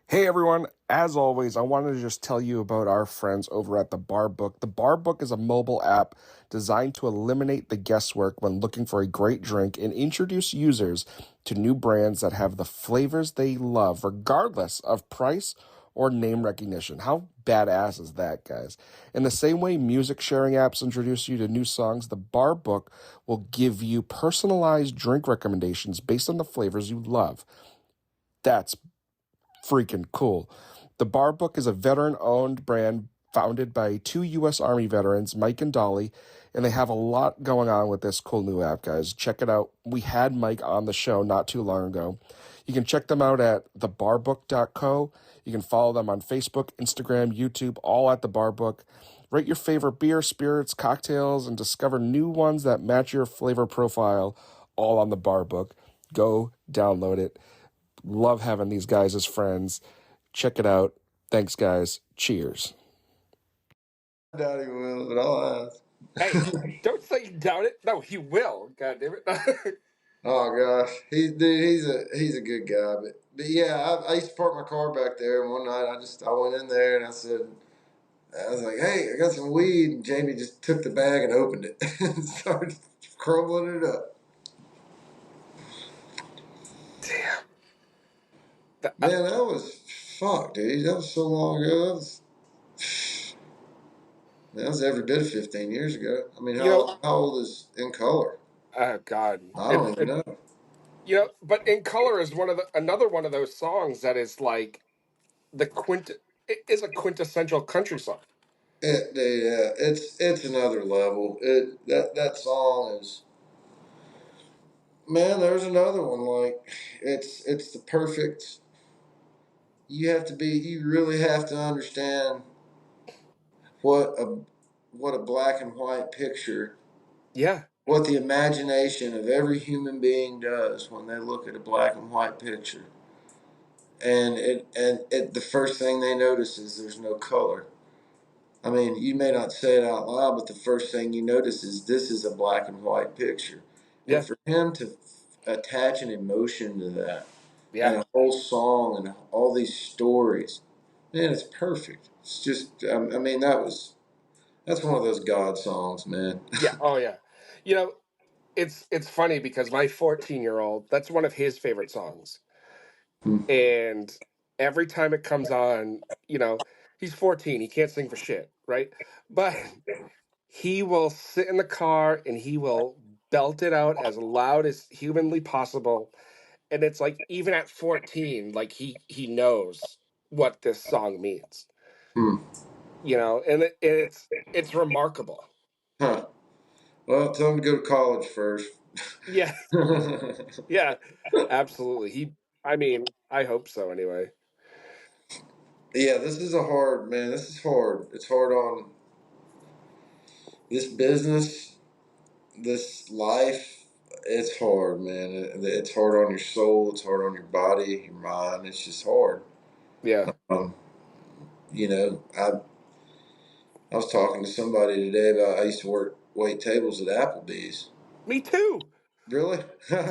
Hey everyone, as always, I wanted to just tell you about our friends over at The Bar Book. The Bar Book is a mobile app designed to eliminate the guesswork when looking for a great drink and introduce users to new brands that have the flavors they love, regardless of price or name recognition. How badass is that, guys? In the same way music sharing apps introduce you to new songs, the Bar Book will give you personalized drink recommendations based on the flavors you love. That's freaking cool. The Bar Book is a veteran-owned brand founded by 2 U.S. Army veterans, Mike and Dolly, and they have a lot going on with this cool new app, guys. Check it out. We had Mike on the show not too long ago. You can check them out at thebarbook.co. You can follow them on Facebook, Instagram, YouTube, all at The Bar Book. Rate your favorite beer, spirits, cocktails, and discover new ones that match your flavor profile, all on The Bar Book. Go download it. Love having these guys as friends. Check it out. Thanks, guys. Cheers. I doubt he will, but I'll ask. Hey, don't say you doubt it. No, he will. God damn it. Oh gosh, he's a good guy, but yeah, I used to park my car back there, and one night I went in there and I was like, hey, I got some weed, and Jamie just took the bag and opened it and started crumbling it up. Damn. Man, that was fuck, dude. That was so long ago. That was every bit of 15 years ago. I mean, You know, how old is In Color? oh god. I don't even know. But In Color is another one of those songs that is like it is a quintessential country song. Yeah, it's another level. That song is. Man, there's another one like it's the perfect. You really have to understand what a black and white picture, Yeah. what the imagination of every human being does when they look at a black and white picture. And the first thing they notice is there's no color. I mean, you may not say it out loud, but the first thing you notice is this is a black and white picture. Yeah. And for him to attach an emotion to that, Yeah. and a whole song and all these stories, man, it's perfect. It's just, I mean, that's one of those God songs, man. Yeah. Oh yeah. You know, it's funny because my 14-year-old, that's one of his favorite songs. And every time it comes on, he's 14, he can't sing for shit, right? But he will sit in the car and he will belt it out as loud as humanly possible. And it's like, even at 14, like he knows what this song means, Hmm. and it's remarkable. Huh. Well, tell him to go to college first. Yeah. Yeah, absolutely. I mean, I hope so anyway. Yeah, this is a hard, man. This is hard. It's hard on this business, this life. It's hard, man. It's hard on your soul. It's hard on your body, your mind. It's just hard. Yeah. Um, I was talking to somebody today about I used to wait tables at Applebee's. Me too. Really?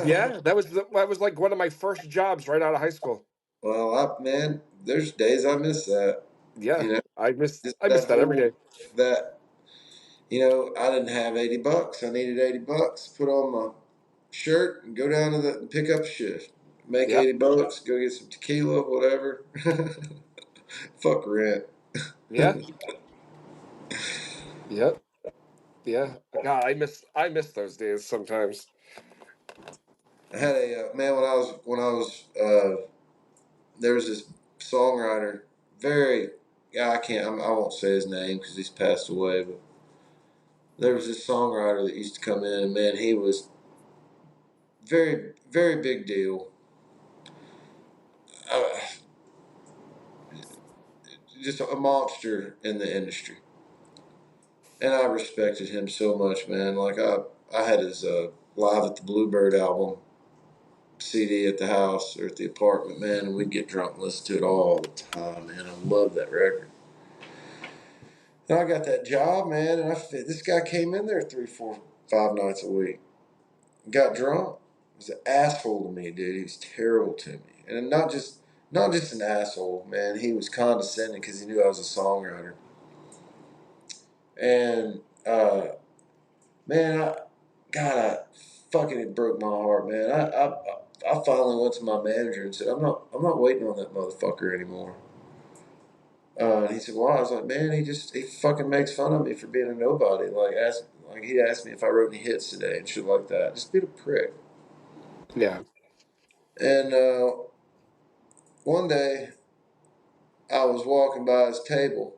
Yeah, that was like one of my first jobs right out of high school. Well, man, there's days I miss that. Yeah, You know, just I miss that that every day. whole that I didn't have $80. I needed $80. Put on my shirt and go down to and pick up a shift. Make Yep. $80. Go get some tequila, whatever. Fuck rent. Yeah. Yep. Yeah. God, I miss those days sometimes. I had a man there was this songwriter, very I can't I won't say his name because he's passed away, but there was this songwriter that used to come in, and man, he was very very big deal. Uh, just a monster in the industry, and I respected him so much, man. Like I had his Live at the Bluebird album CD at the house or at the apartment, man, and we'd get drunk and listen to it all the time, man. I love that record. And I got that job, man, and this guy came in there 3, 4, 5 nights a week. Got drunk. He was an asshole to me, dude. He was terrible to me, and not just an asshole, man. He was condescending because he knew I was a songwriter. And man, I fucking it broke my heart, man. I finally went to my manager and said, I'm not waiting on that motherfucker anymore. And he said, "Why?" I was like, "Man, he fucking makes fun of me for being a nobody. Like he asked me if I wrote any hits today and shit like that. Just being a prick." Yeah. And one day, I was walking by his table.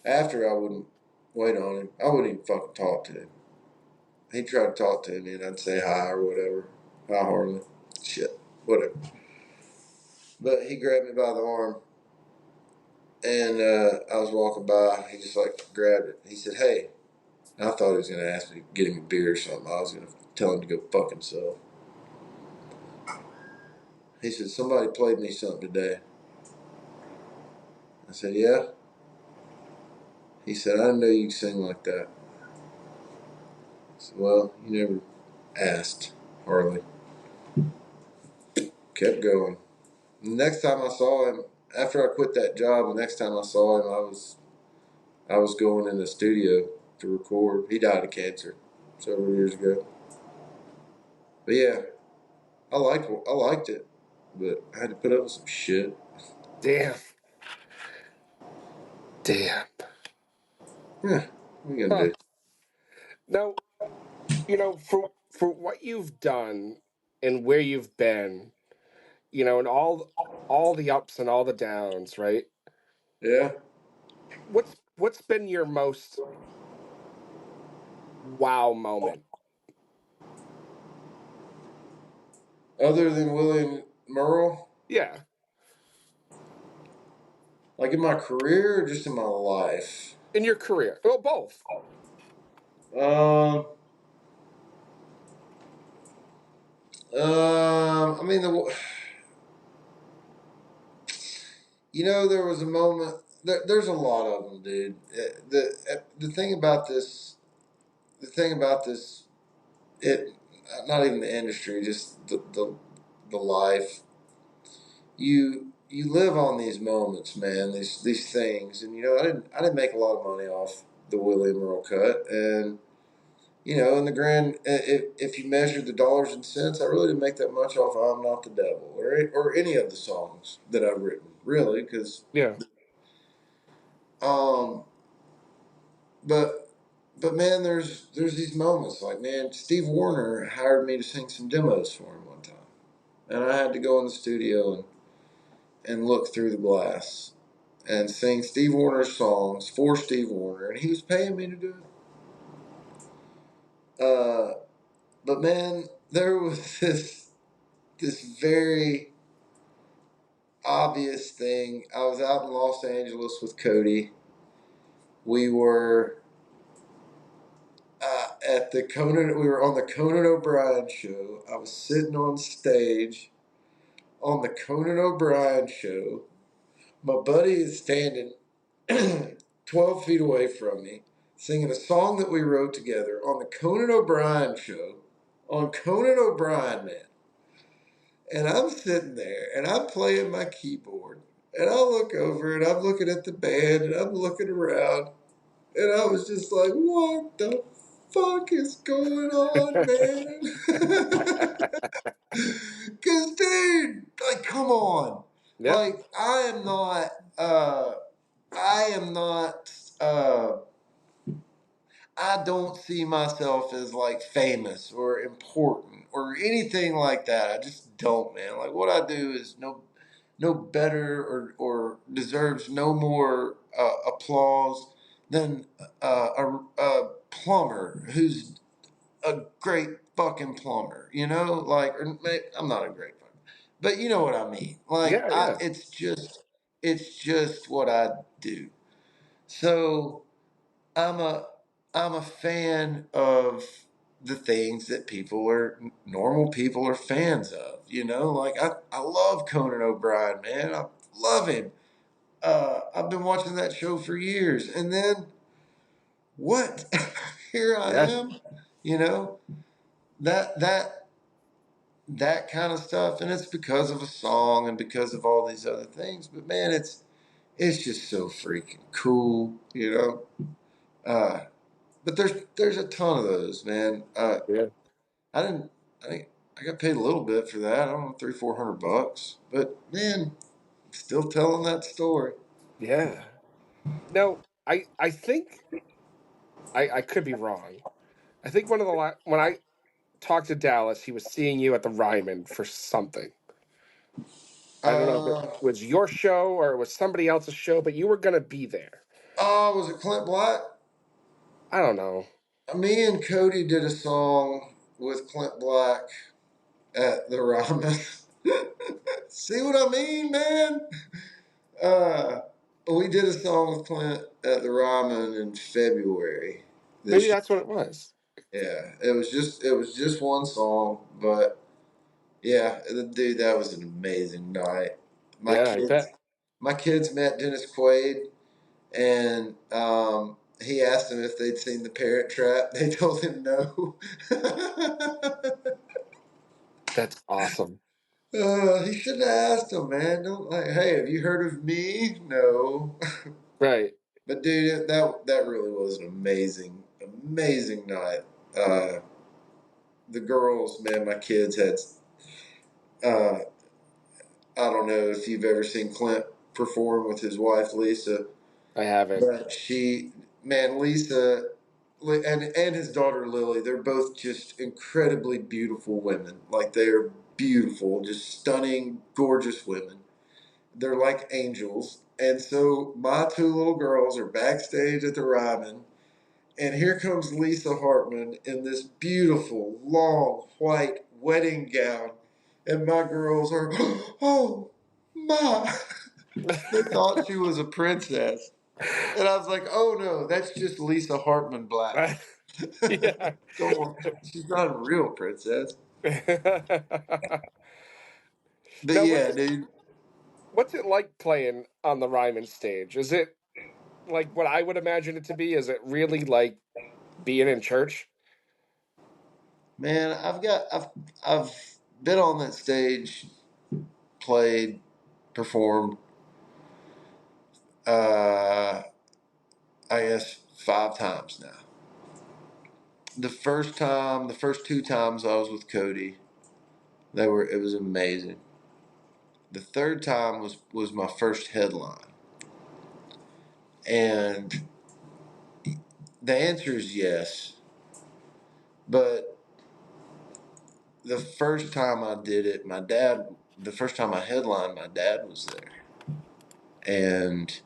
After I wouldn't wait on him, I wouldn't even fucking talk to him. He'd try to talk to me, and I'd say hi or whatever. Hi, Harley. Shit, whatever. But he grabbed me by the arm, and I was walking by. He just like grabbed it. He said, "Hey." I thought he was going to ask me to get him a beer or something. I was going to tell him to go fuck himself. He said, "Somebody played me something today." I said, "Yeah?" He said, "I didn't know you could sing like that." I said, "Well, you never asked, Harley." Kept going. The next time I saw him, after I quit that job, the next time I saw him, I was going in the studio to record. He died of cancer several years ago. But yeah, I liked it, but I had to put up with some shit. Damn. Damn. Yeah, what are you gonna Huh. do? Now, for what you've done and where you've been, and all the ups and all the downs, right? Yeah. What's been your most wow moment? Other than William Merle, Yeah. like in my career or just in my life? In your career. Well, both. Um, I mean, there was a moment. There's a lot of them, dude. The thing about this, it not even the industry, just the life. You live on these moments, man. These things, and I didn't make a lot of money off the William Earl cut, and in the grand, if you measure the dollars and cents, I really didn't make that much off "I'm Not the Devil" or any of the songs that I've written, really, because Yeah. um, but man, there's these moments like, man, Steve Wariner hired me to sing some demos for him one time, and I had to go in the studio and look through the glass and sing Steve Wariner songs for Steve Wariner, and he was paying me to do it. But man, there was this very obvious thing. I was out in Los Angeles with Cody. We were at the Conan. We were on the Conan O'Brien show. I was sitting on stage on the Conan O'Brien show. My buddy is standing 12 feet away from me, singing a song that we wrote together on the Conan O'Brien show. On Conan O'Brien, man. And I'm sitting there and I'm playing my keyboard. And I look over and I'm looking at the band and I'm looking around. And I was just like, what the fuck is going on, man? Because, dude, like, come on. Yep. Like, I am not, I don't see myself as like famous or important or anything like that. I just don't, man. Like what I do is no better or deserves no more applause than a plumber who's a great fucking plumber. Like I'm not a great plumber, but you know what I mean. Like Yeah, yeah. it's just what I do. So. I'm a I'm a fan of the things that normal people are fans of. Like I love Conan O'Brien, man. I love him. I've been watching that show for years, and then what? Here I Yeah. am. You know that that that kind of stuff, and it's because of a song and because of all these other things. But man, it's just so freaking cool. Uh, But there's a ton of those, man. Yeah. I didn't. I think I got paid a little bit for that. I don't know, $300-400. But man, still telling that story. Yeah. No, I think I could be wrong. I think one of the when I talked to Dallas, he was seeing you at the Ryman for something. I don't know if it Uh, was your show or it was somebody else's show, but you were gonna be there. was it Clint Black? I don't know. Me and Cody did a song with Clint Black at the Ramen. See what I mean, man? Uh, we did a song with Clint at the Ramen in February Maybe this year. that's what it was. Yeah, it was just one song, but yeah, dude, that was an amazing night. My Yeah, I kids, bet. my kids met Dennis Quaid, and he asked them if they'd seen The Parent Trap. They told him no. That's awesome. He shouldn't have asked them, man. Don't like, hey, have you heard of me? No. Right. But dude, that really was an amazing, amazing night. Uh, the girls, man, my kids had. Uh, I don't know if you've ever seen Clint perform with his wife Lisa, I haven't. but man, Lisa, and his daughter Lily, they're both just incredibly beautiful women. Like they're beautiful, just stunning, gorgeous women. They're like angels. And so my two little girls are backstage at the Ryman, and here comes Lisa Hartman in this beautiful, long, white wedding gown. And my girls are, oh, my. They thought she was a princess. And I was like, oh no, that's just Lisa Hartman Black. Yeah. Come on. She's not a real princess. But Now, yeah, dude. what's it like playing on the Ryman stage? Is it like what I would imagine it to be? Is it really like being in church? Man, I've been on that stage, played, performed, uh, I guess 5 times now. the first two times I was with Cody, it was amazing. The third time was my first headline, and the answer is yes. But the first time I did it, the first time I headlined, my dad was there, and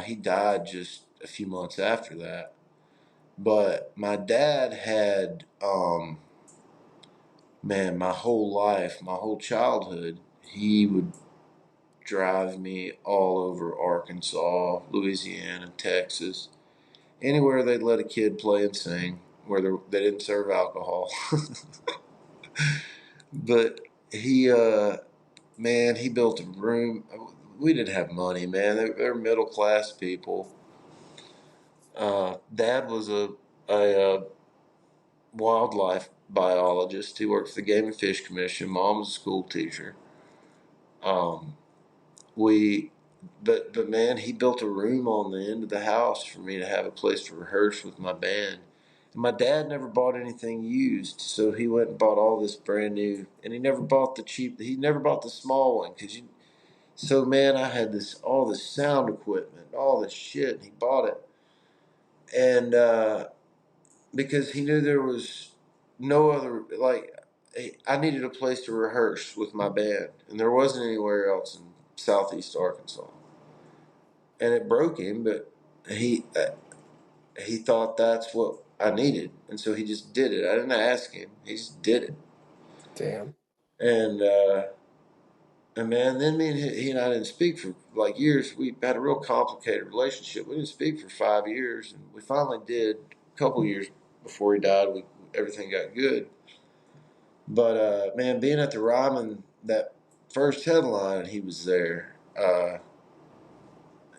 he died just a few months after that. But my dad had, man, my whole life, my whole childhood, he would drive me all over Arkansas, Louisiana, Texas, anywhere they'd let a kid play and sing, where they didn't serve alcohol. But he, man, he built a room. We didn't have money, man. They're middle class people. Dad was a wildlife biologist. He worked for the Game and Fish Commission. Mom was a school teacher. Um, we, but man, he built a room on the end of the house for me to have a place to rehearse with my band. And my dad never bought anything used, so he went and bought all this brand new. And he never bought the cheap. He never bought the small one because you. So man, I had all this sound equipment, all this shit, and he bought it. And because he knew there was no other, like, I needed a place to rehearse with my band, and there wasn't anywhere else in Southeast Arkansas. And it broke him, but he thought that's what I needed, and so he just did it. I didn't ask him; he just did it. Damn. And man, then he and I didn't speak for like years. We had a real complicated relationship. We didn't speak for 5 years, and we finally did a couple years before he died. Everything got good. But man, being at the Ryman, that first headline, he was there.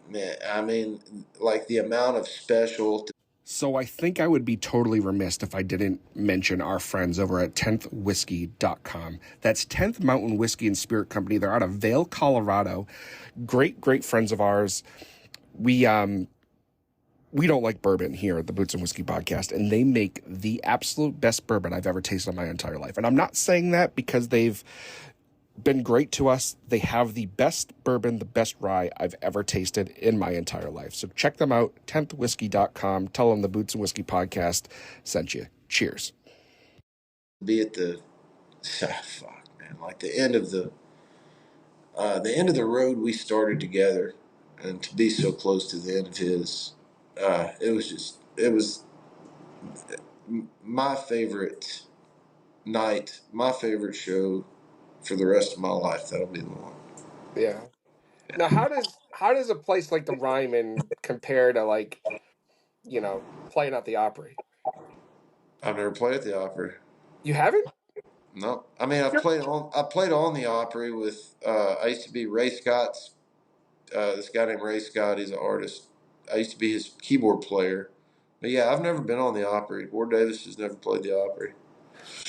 Man, I mean, like the amount of special. So I think I would be totally remiss if I didn't mention our friends over at 10thwhiskey.com. That's 10th Mountain Whiskey and Spirit Company. They're out of Vail, Colorado. Great friends of ours. We don't like bourbon here at the Boots and Whiskey Podcast, and they make the absolute best bourbon I've ever tasted in my entire life. And I'm not saying that because they've been great to us. They have the best bourbon, the best rye I've ever tasted in my entire life. So check them out, 10thwhiskey.com. Tell them the Boots and Whiskey Podcast sent you. Cheers. Be at the fuck, man, like the end of the road we started together, and to be so close to the end of his, it was my favorite night, my favorite show for the rest of my life. That'll be the one. Yeah. Now, how does a place like the Ryman compare to, like, playing at the Opry? I've never played at the Opry. You haven't? No, I mean I played on the Opry with. I used to be Ray Scott's. This guy named Ray Scott. He's an artist. I used to be his keyboard player. But yeah, I've never been on the Opry. Ward Davis has never played the Opry.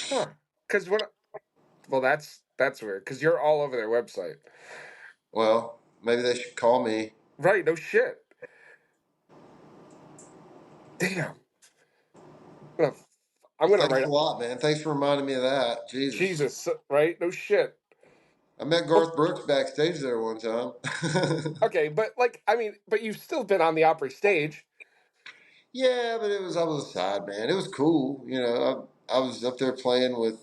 Huh. Because well, that's weird. Because you're all over their website. Well, maybe they should call me. Right? No shit. Damn. I'm gonna Thanks write. a lot, man. Thanks for reminding me of that. Jesus. Jesus. Right? No shit. I met Garth Brooks backstage there one time. Okay, but but you've still been on the Opry stage. Yeah, but I was a side man. It was cool. I was up there playing with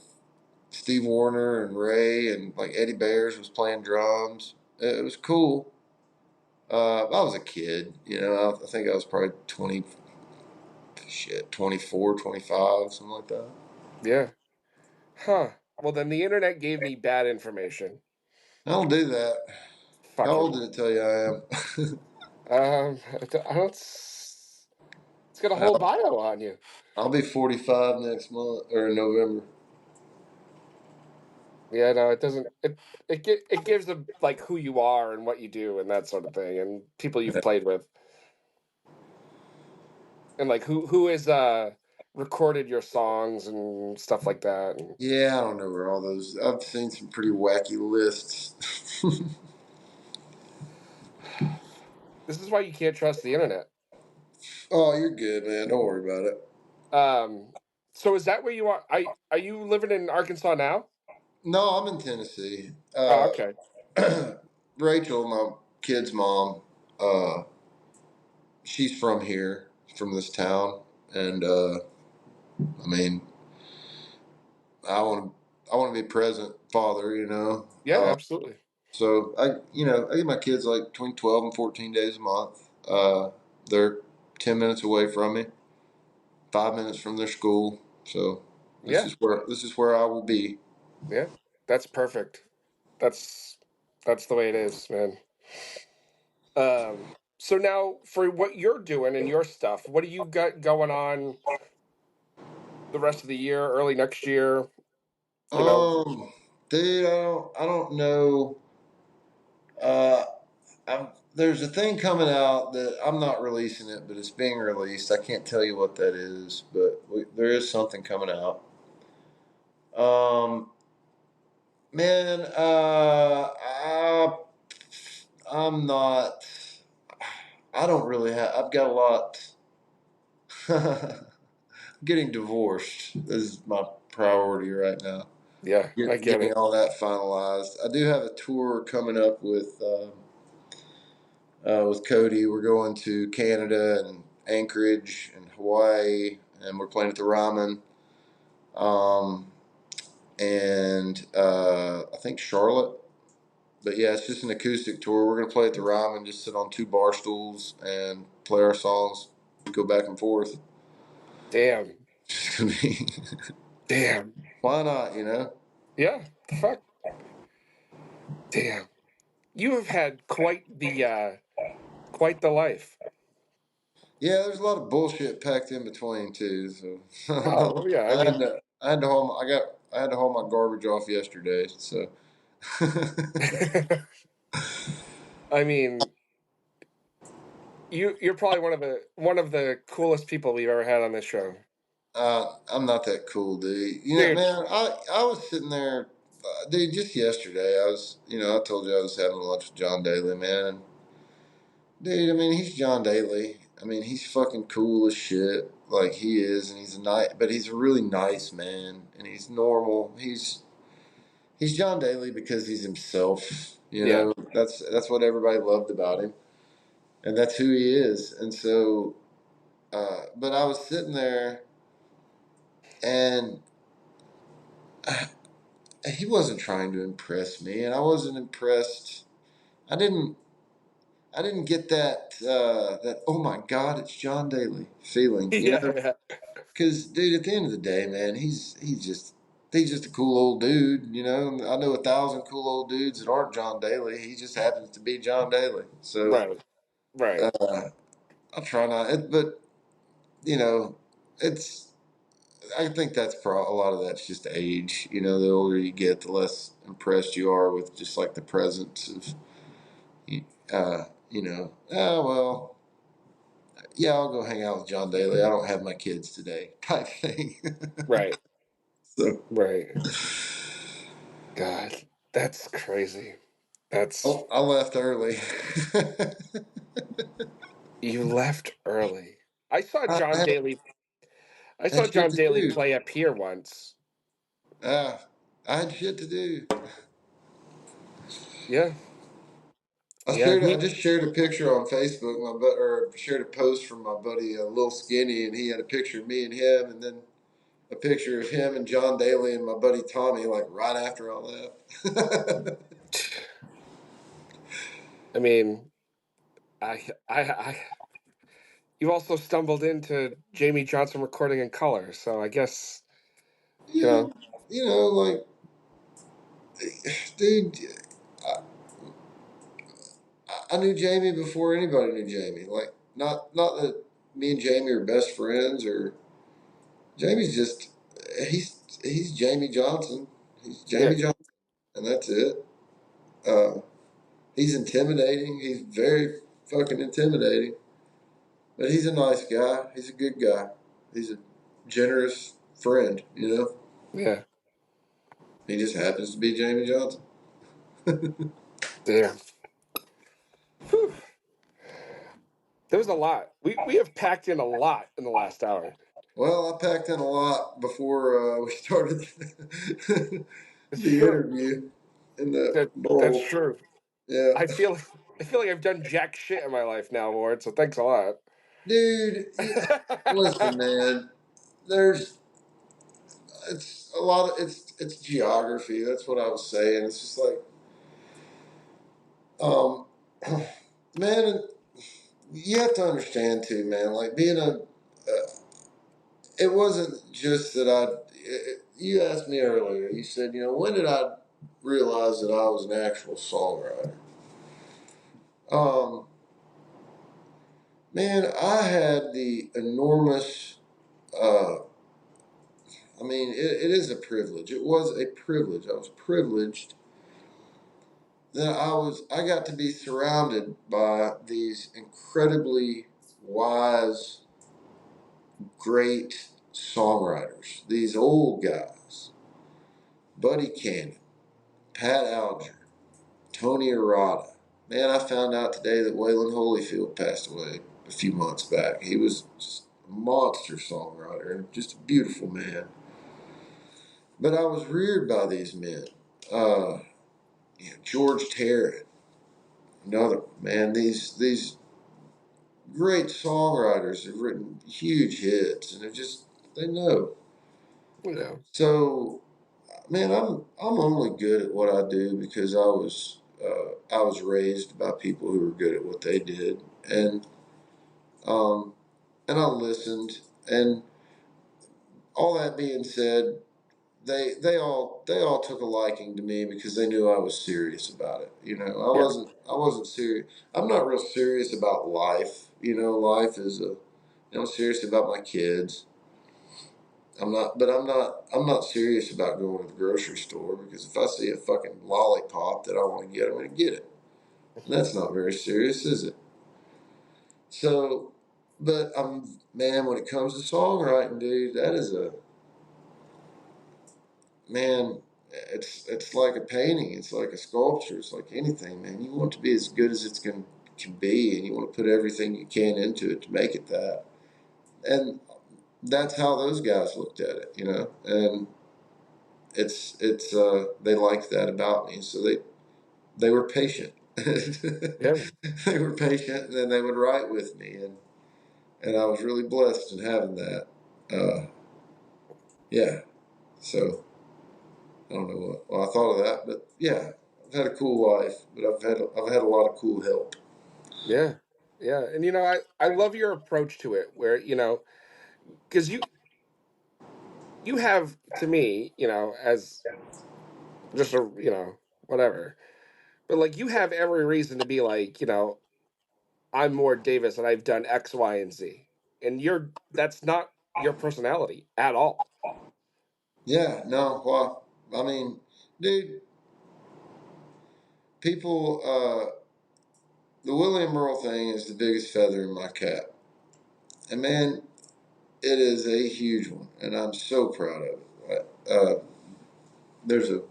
Steve Wariner and Ray, and like Eddie Bears was playing drums. It was cool. I was a kid, I think I was probably 24, 25, something like that. Yeah. Huh. Well, then the internet gave me bad information. I don't do that. How Fucking. old did it tell you I am? I don't. It's got a whole bio on you. I'll be 45 next month or November. Yeah, no, it doesn't. It gives them like who you are and what you do and that sort of thing, and people you've played with, and like who has recorded your songs and stuff like that. And Yeah, I don't know where all those. I've seen some pretty wacky lists. this is why you can't trust the internet. Oh, you're good, man. Don't worry about it. Um, so is that where you are? Are you living in Arkansas now? No, I'm in Tennessee. Oh, okay. Rachel, my kid's mom, uh, she's from here, from this town, and I mean, I want to be present father, you know. Yeah, absolutely. So I get my kids like between 12 and 14 days a month. They're 10 minutes away from me, 5 minutes from their school. So Yeah, this is where I will be. yeah. That's perfect. That's that's the way it is, man. So now for what you're doing and your stuff, what do you got going on the rest of the year, early next year? You know, Um, Dude, I don't know. Uh, there's a thing coming out that I'm not releasing it, but it's being released. I can't tell you what that is, but there is something coming out. Um, Man, I'm not. I don't really have. I've got a lot. Getting divorced is my priority right now. yeah, I get Getting it. all that finalized. I do have a tour coming up with Cody. We're going to Canada and Anchorage and Hawaii, and we're playing at the Ryman. Um, and I think Charlotte. But yeah, it's just an acoustic tour. We're gonna play at the Ryman, just sit on two bar stools and play our songs, go back and forth. Damn, It's gonna be damn. why not, you know? Yeah, the fuck. Damn. You have had quite the life. Yeah, there's a lot of bullshit packed in between too. So Oh, well, yeah. I mean, I had to haul my garbage off yesterday. So I mean, you're probably one of the coolest people we've ever had on this show. I'm not that cool, dude. You know, Dude, man, I was sitting there, dude, just yesterday. I told you I was having lunch with John Daly, man. Dude, I mean, he's John Daly. I mean, he's fucking cool as shit, like he is, and but he's a really nice man, and he's normal. He's John Daly because he's himself. You yeah. know, that's what everybody loved about him, and that's who he is. And so, but I was sitting there, and he wasn't trying to impress me, and I wasn't impressed. I didn't. I didn't get that oh my god, it's John Daly feeling, you Yeah, know. yeah. Because, dude, at the end of the day, man, he's just a cool old dude. You know, I know 1,000 cool old dudes that aren't John Daly. He just happens to be John Daly. So Right. Right. uh, I try not, but you know, it's. I think a lot of that's just age. You know, the older you get, the less impressed you are with just like the presence of, well, yeah, I'll go hang out with John Daly. I don't have my kids today, type thing. Right. So. Right. God, that's crazy. That's Oh, I left early. You left early. I saw I John had, Daly. I saw had shit John to Daly do. play up here once. I had shit to do. Yeah. Yeah. I just shared a picture on Facebook. Or shared a post from my buddy Lil Skinny, and he had a picture of me and him, and then a picture of him and John Daly and my buddy Tommy, like right after I left. I mean, I. You also stumbled into Jamie Johnson recording in color, so I guess you Yeah, know. like, dude, I knew Jamie before anybody knew Jamie. Like, not that me and Jamie are best friends or Jamie's just he's Jamie Johnson. He's Yeah. Jamie Johnson, and that's it. Uh, he's intimidating. He's very fucking intimidating, but he's a nice guy. He's a good guy. He's a generous friend. You know, Yeah. he just happens to be Jamie Johnson. Damn. Whew. There was a lot. We have packed in a lot in the last hour. Well, I packed in a lot before we started It's the true. interview in that That's bowl. true. Yeah, I feel like I've done jack shit in my life now, Ward. So thanks a lot. dude. Listen, man. There's it's a lot of it's geography. That's what I was saying. It's just like, um, man, you have to understand too, man. Like being it wasn't just that you asked me earlier. You said, when did I realize that I was an actual songwriter? Um, Man, I had the enormous. Uh, I mean, it is a privilege. It was a privilege. I was privileged that I got to be surrounded by these incredibly wise, great songwriters. These old guys, Buddy Cannon, Pat Alger, Tony Arata. Man, I found out today that Waylon Holyfield passed away a few months back. He was just a monster songwriter and just a beautiful man. But I was reared by these men. Uh, George Terry, another one. Man, these great songwriters have written huge hits, and they know. Yeah. So, man, I'm only good at what I do because I was raised by people who were good at what they did, um, and I listened. And all that being said, they all took a liking to me because they knew I was serious about it. Yeah. I wasn't serious. I'm not real serious about life. Life is I'm serious about my kids. I'm not serious about going to the grocery store because if I see a fucking lollipop that I want to get, I'm going to get it. And that's not very serious, is it? So, but man, when it comes to songwriting, dude, that is a man. It's like a painting. It's like a sculpture. It's like anything, man. You want it to be as good as can be, and you want to put everything you can into it to make it that. And that's how those guys looked at it, And it's they liked that about me, so they were patient. Yeah. They were patient, and then they would write with me, and I was really blessed in having that. Uh, yeah. So I don't know what I thought of that, but yeah, I've had a cool life, but I've had a lot of cool help. Yeah. Yeah. And I love your approach to it, where because you have, to me, as just a whatever, but like you have every reason to be like, I'm more Davis and I've done X, Y, and Z, and that's not your personality at all. Yeah, no, well, I mean, dude, people, the William Earl thing is the biggest feather in my cap, and man, it is a huge one, and I'm so proud of it. There's a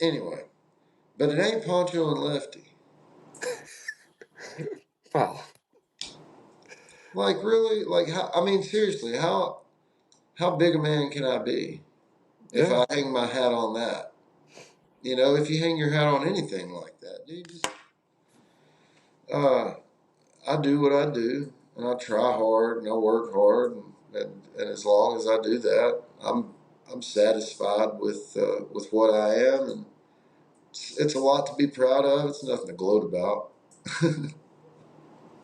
anyway, but it ain't Poncho and Lefty. Well, Like really, like how? I mean, seriously, how big a man can I be if yeah, I hang my hat on that? If you hang your hat on anything like that, dude, just uh, I do what I do, and I try hard, and I work hard, and as long as I do that, I'm satisfied with what I am, and it's a lot to be proud of. It's nothing to gloat about.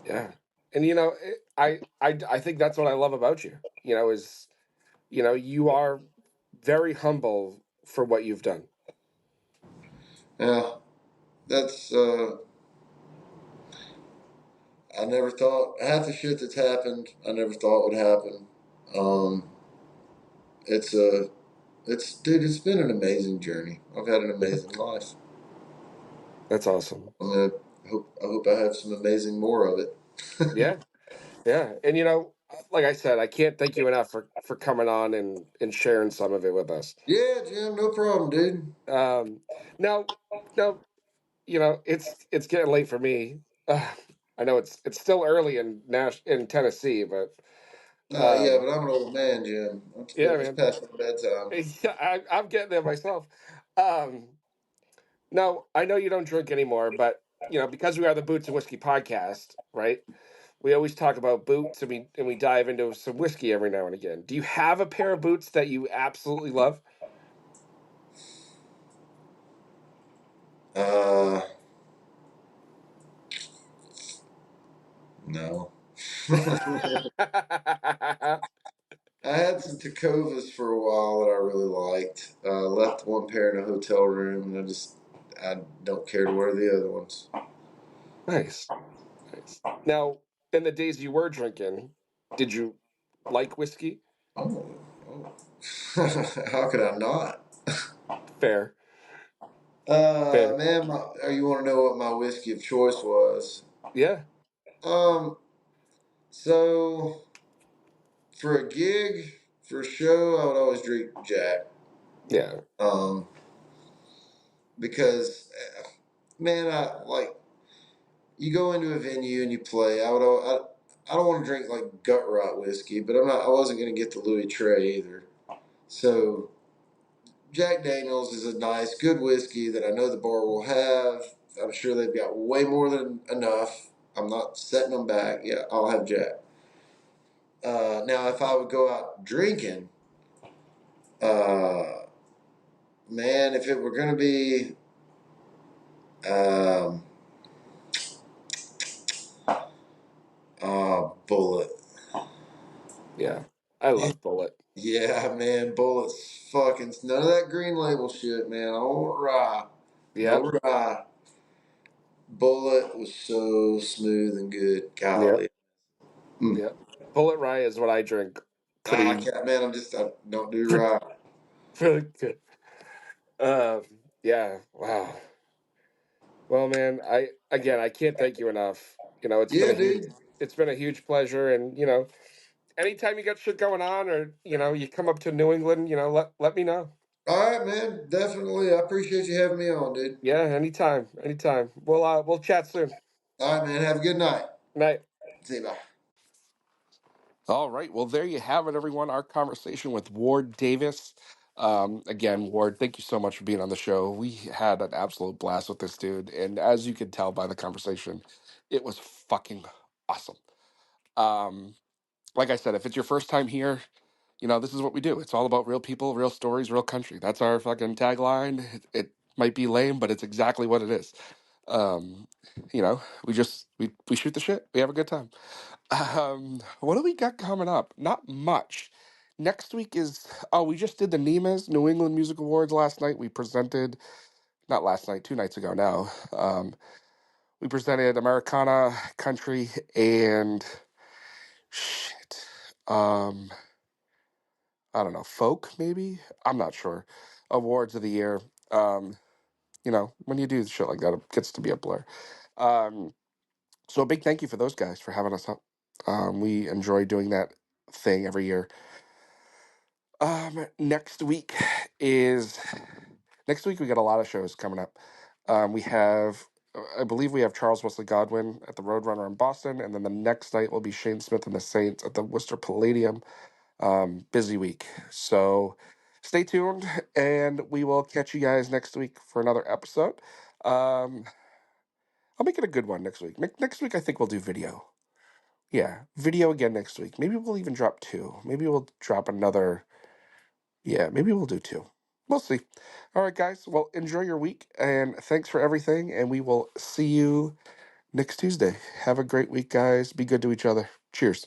yeah, and I think that's what I love about you. Is you are very humble for what you've done. Yeah, that's I never thought half the shit that's happened. I never thought would happen. Um, it's a it's dude. It's been an amazing journey. I've had an amazing life. That's awesome. I hope I have some amazing more of it. Yeah, yeah, and like I said, I can't thank you enough for coming on and sharing some of it with us. Yeah, Jim, no problem, dude. Um, now, now, it's getting late for me. I know it's still early in Tennessee, but Yeah, but I'm an old man, Jim. Yeah, It's man. past my bedtime. Yeah, I'm getting there myself. Um, no, I know you don't drink anymore, but because we are the Boots and Whiskey podcast, right? We always talk about boots, and we dive into some whiskey every now and again. Do you have a pair of boots that you absolutely love? Uh, no. I had some Tacovas for a while that I really liked. Left one pair in a hotel room, and I don't care to wear the other ones. Nice, nice. Now, in the days you were drinking, did you like whiskey? Oh, oh. How could I not? Fair, fair. Man, you want to know what my whiskey of choice was? Yeah, Um, so for a gig, for a show, I would always drink Jack. yeah, Um, because, man, you go into a venue and you play. I don't want to drink like gut rot whiskey, but I wasn't going to get the Louis Trey either. So Jack Daniels is a nice, good whiskey that I know the bar will have. I'm sure they've got way more than enough. I'm not setting them back. Yeah, I'll have Jack. Now, if I would go out drinking, uh, man, if it were going to be, um, Bullet. yeah. I love Bullet. Yeah, man, Bullet's fucking none of that green label shit, man. I don't want rye. Yep, No rye. Bullet was so smooth and good. yep, Golly. Mm. yep. Bullet Rye is what I drink. I Pretty, can't, man. I don't do rye. pretty good. Um, yeah. Wow. Well, man, I can't thank you enough. Yeah, dude. It's been a huge pleasure, and anytime you got shit going on, or you come up to New England, let me know. All right, man. Definitely. I appreciate you having me on, dude. Yeah, anytime, anytime. We'll chat soon. All right, man. Have a good night. Night. See you. Bye. All right. Well, there you have it, everyone. Our conversation with Ward Davis. Again, Ward, thank you so much for being on the show. We had an absolute blast with this dude. And as you can tell by the conversation, it was fucking awesome. Um, like I said, if it's your first time here, this is what we do. It's all about real people, real stories, real country. That's our fucking tagline. It might be lame, but it's exactly what it is. Um, we shoot the shit. We have a good time. What do we got coming up? Not much. Next week is we just did the NEMAs, New England Music Awards last night. We presented not last night, 2 nights ago now. We presented Americana, country, and shit. I don't know, folk maybe. I'm not sure. Awards of the year. When you do shit like that, it gets to be a blur. Um, so a big thank you for those guys for having us up. We enjoy doing that thing every year. Next week is next week we got a lot of shows coming up. We have I believe we have Charles Wesley Godwin at the Roadrunner in Boston, and then the next night will be Shane Smith and the Saints at the Worcester Palladium. Busy week. So stay tuned, and we will catch you guys next week for another episode. Um, I'll make it a good one next week. Next week, I think we'll do video. Yeah, video again next week. Maybe we'll even drop two. Maybe we'll drop another. Yeah, maybe we'll do two. We'll see. All right, guys. Well, enjoy your week, and thanks for everything. And we will see you next Tuesday. Have a great week, guys. Be good to each other. Cheers.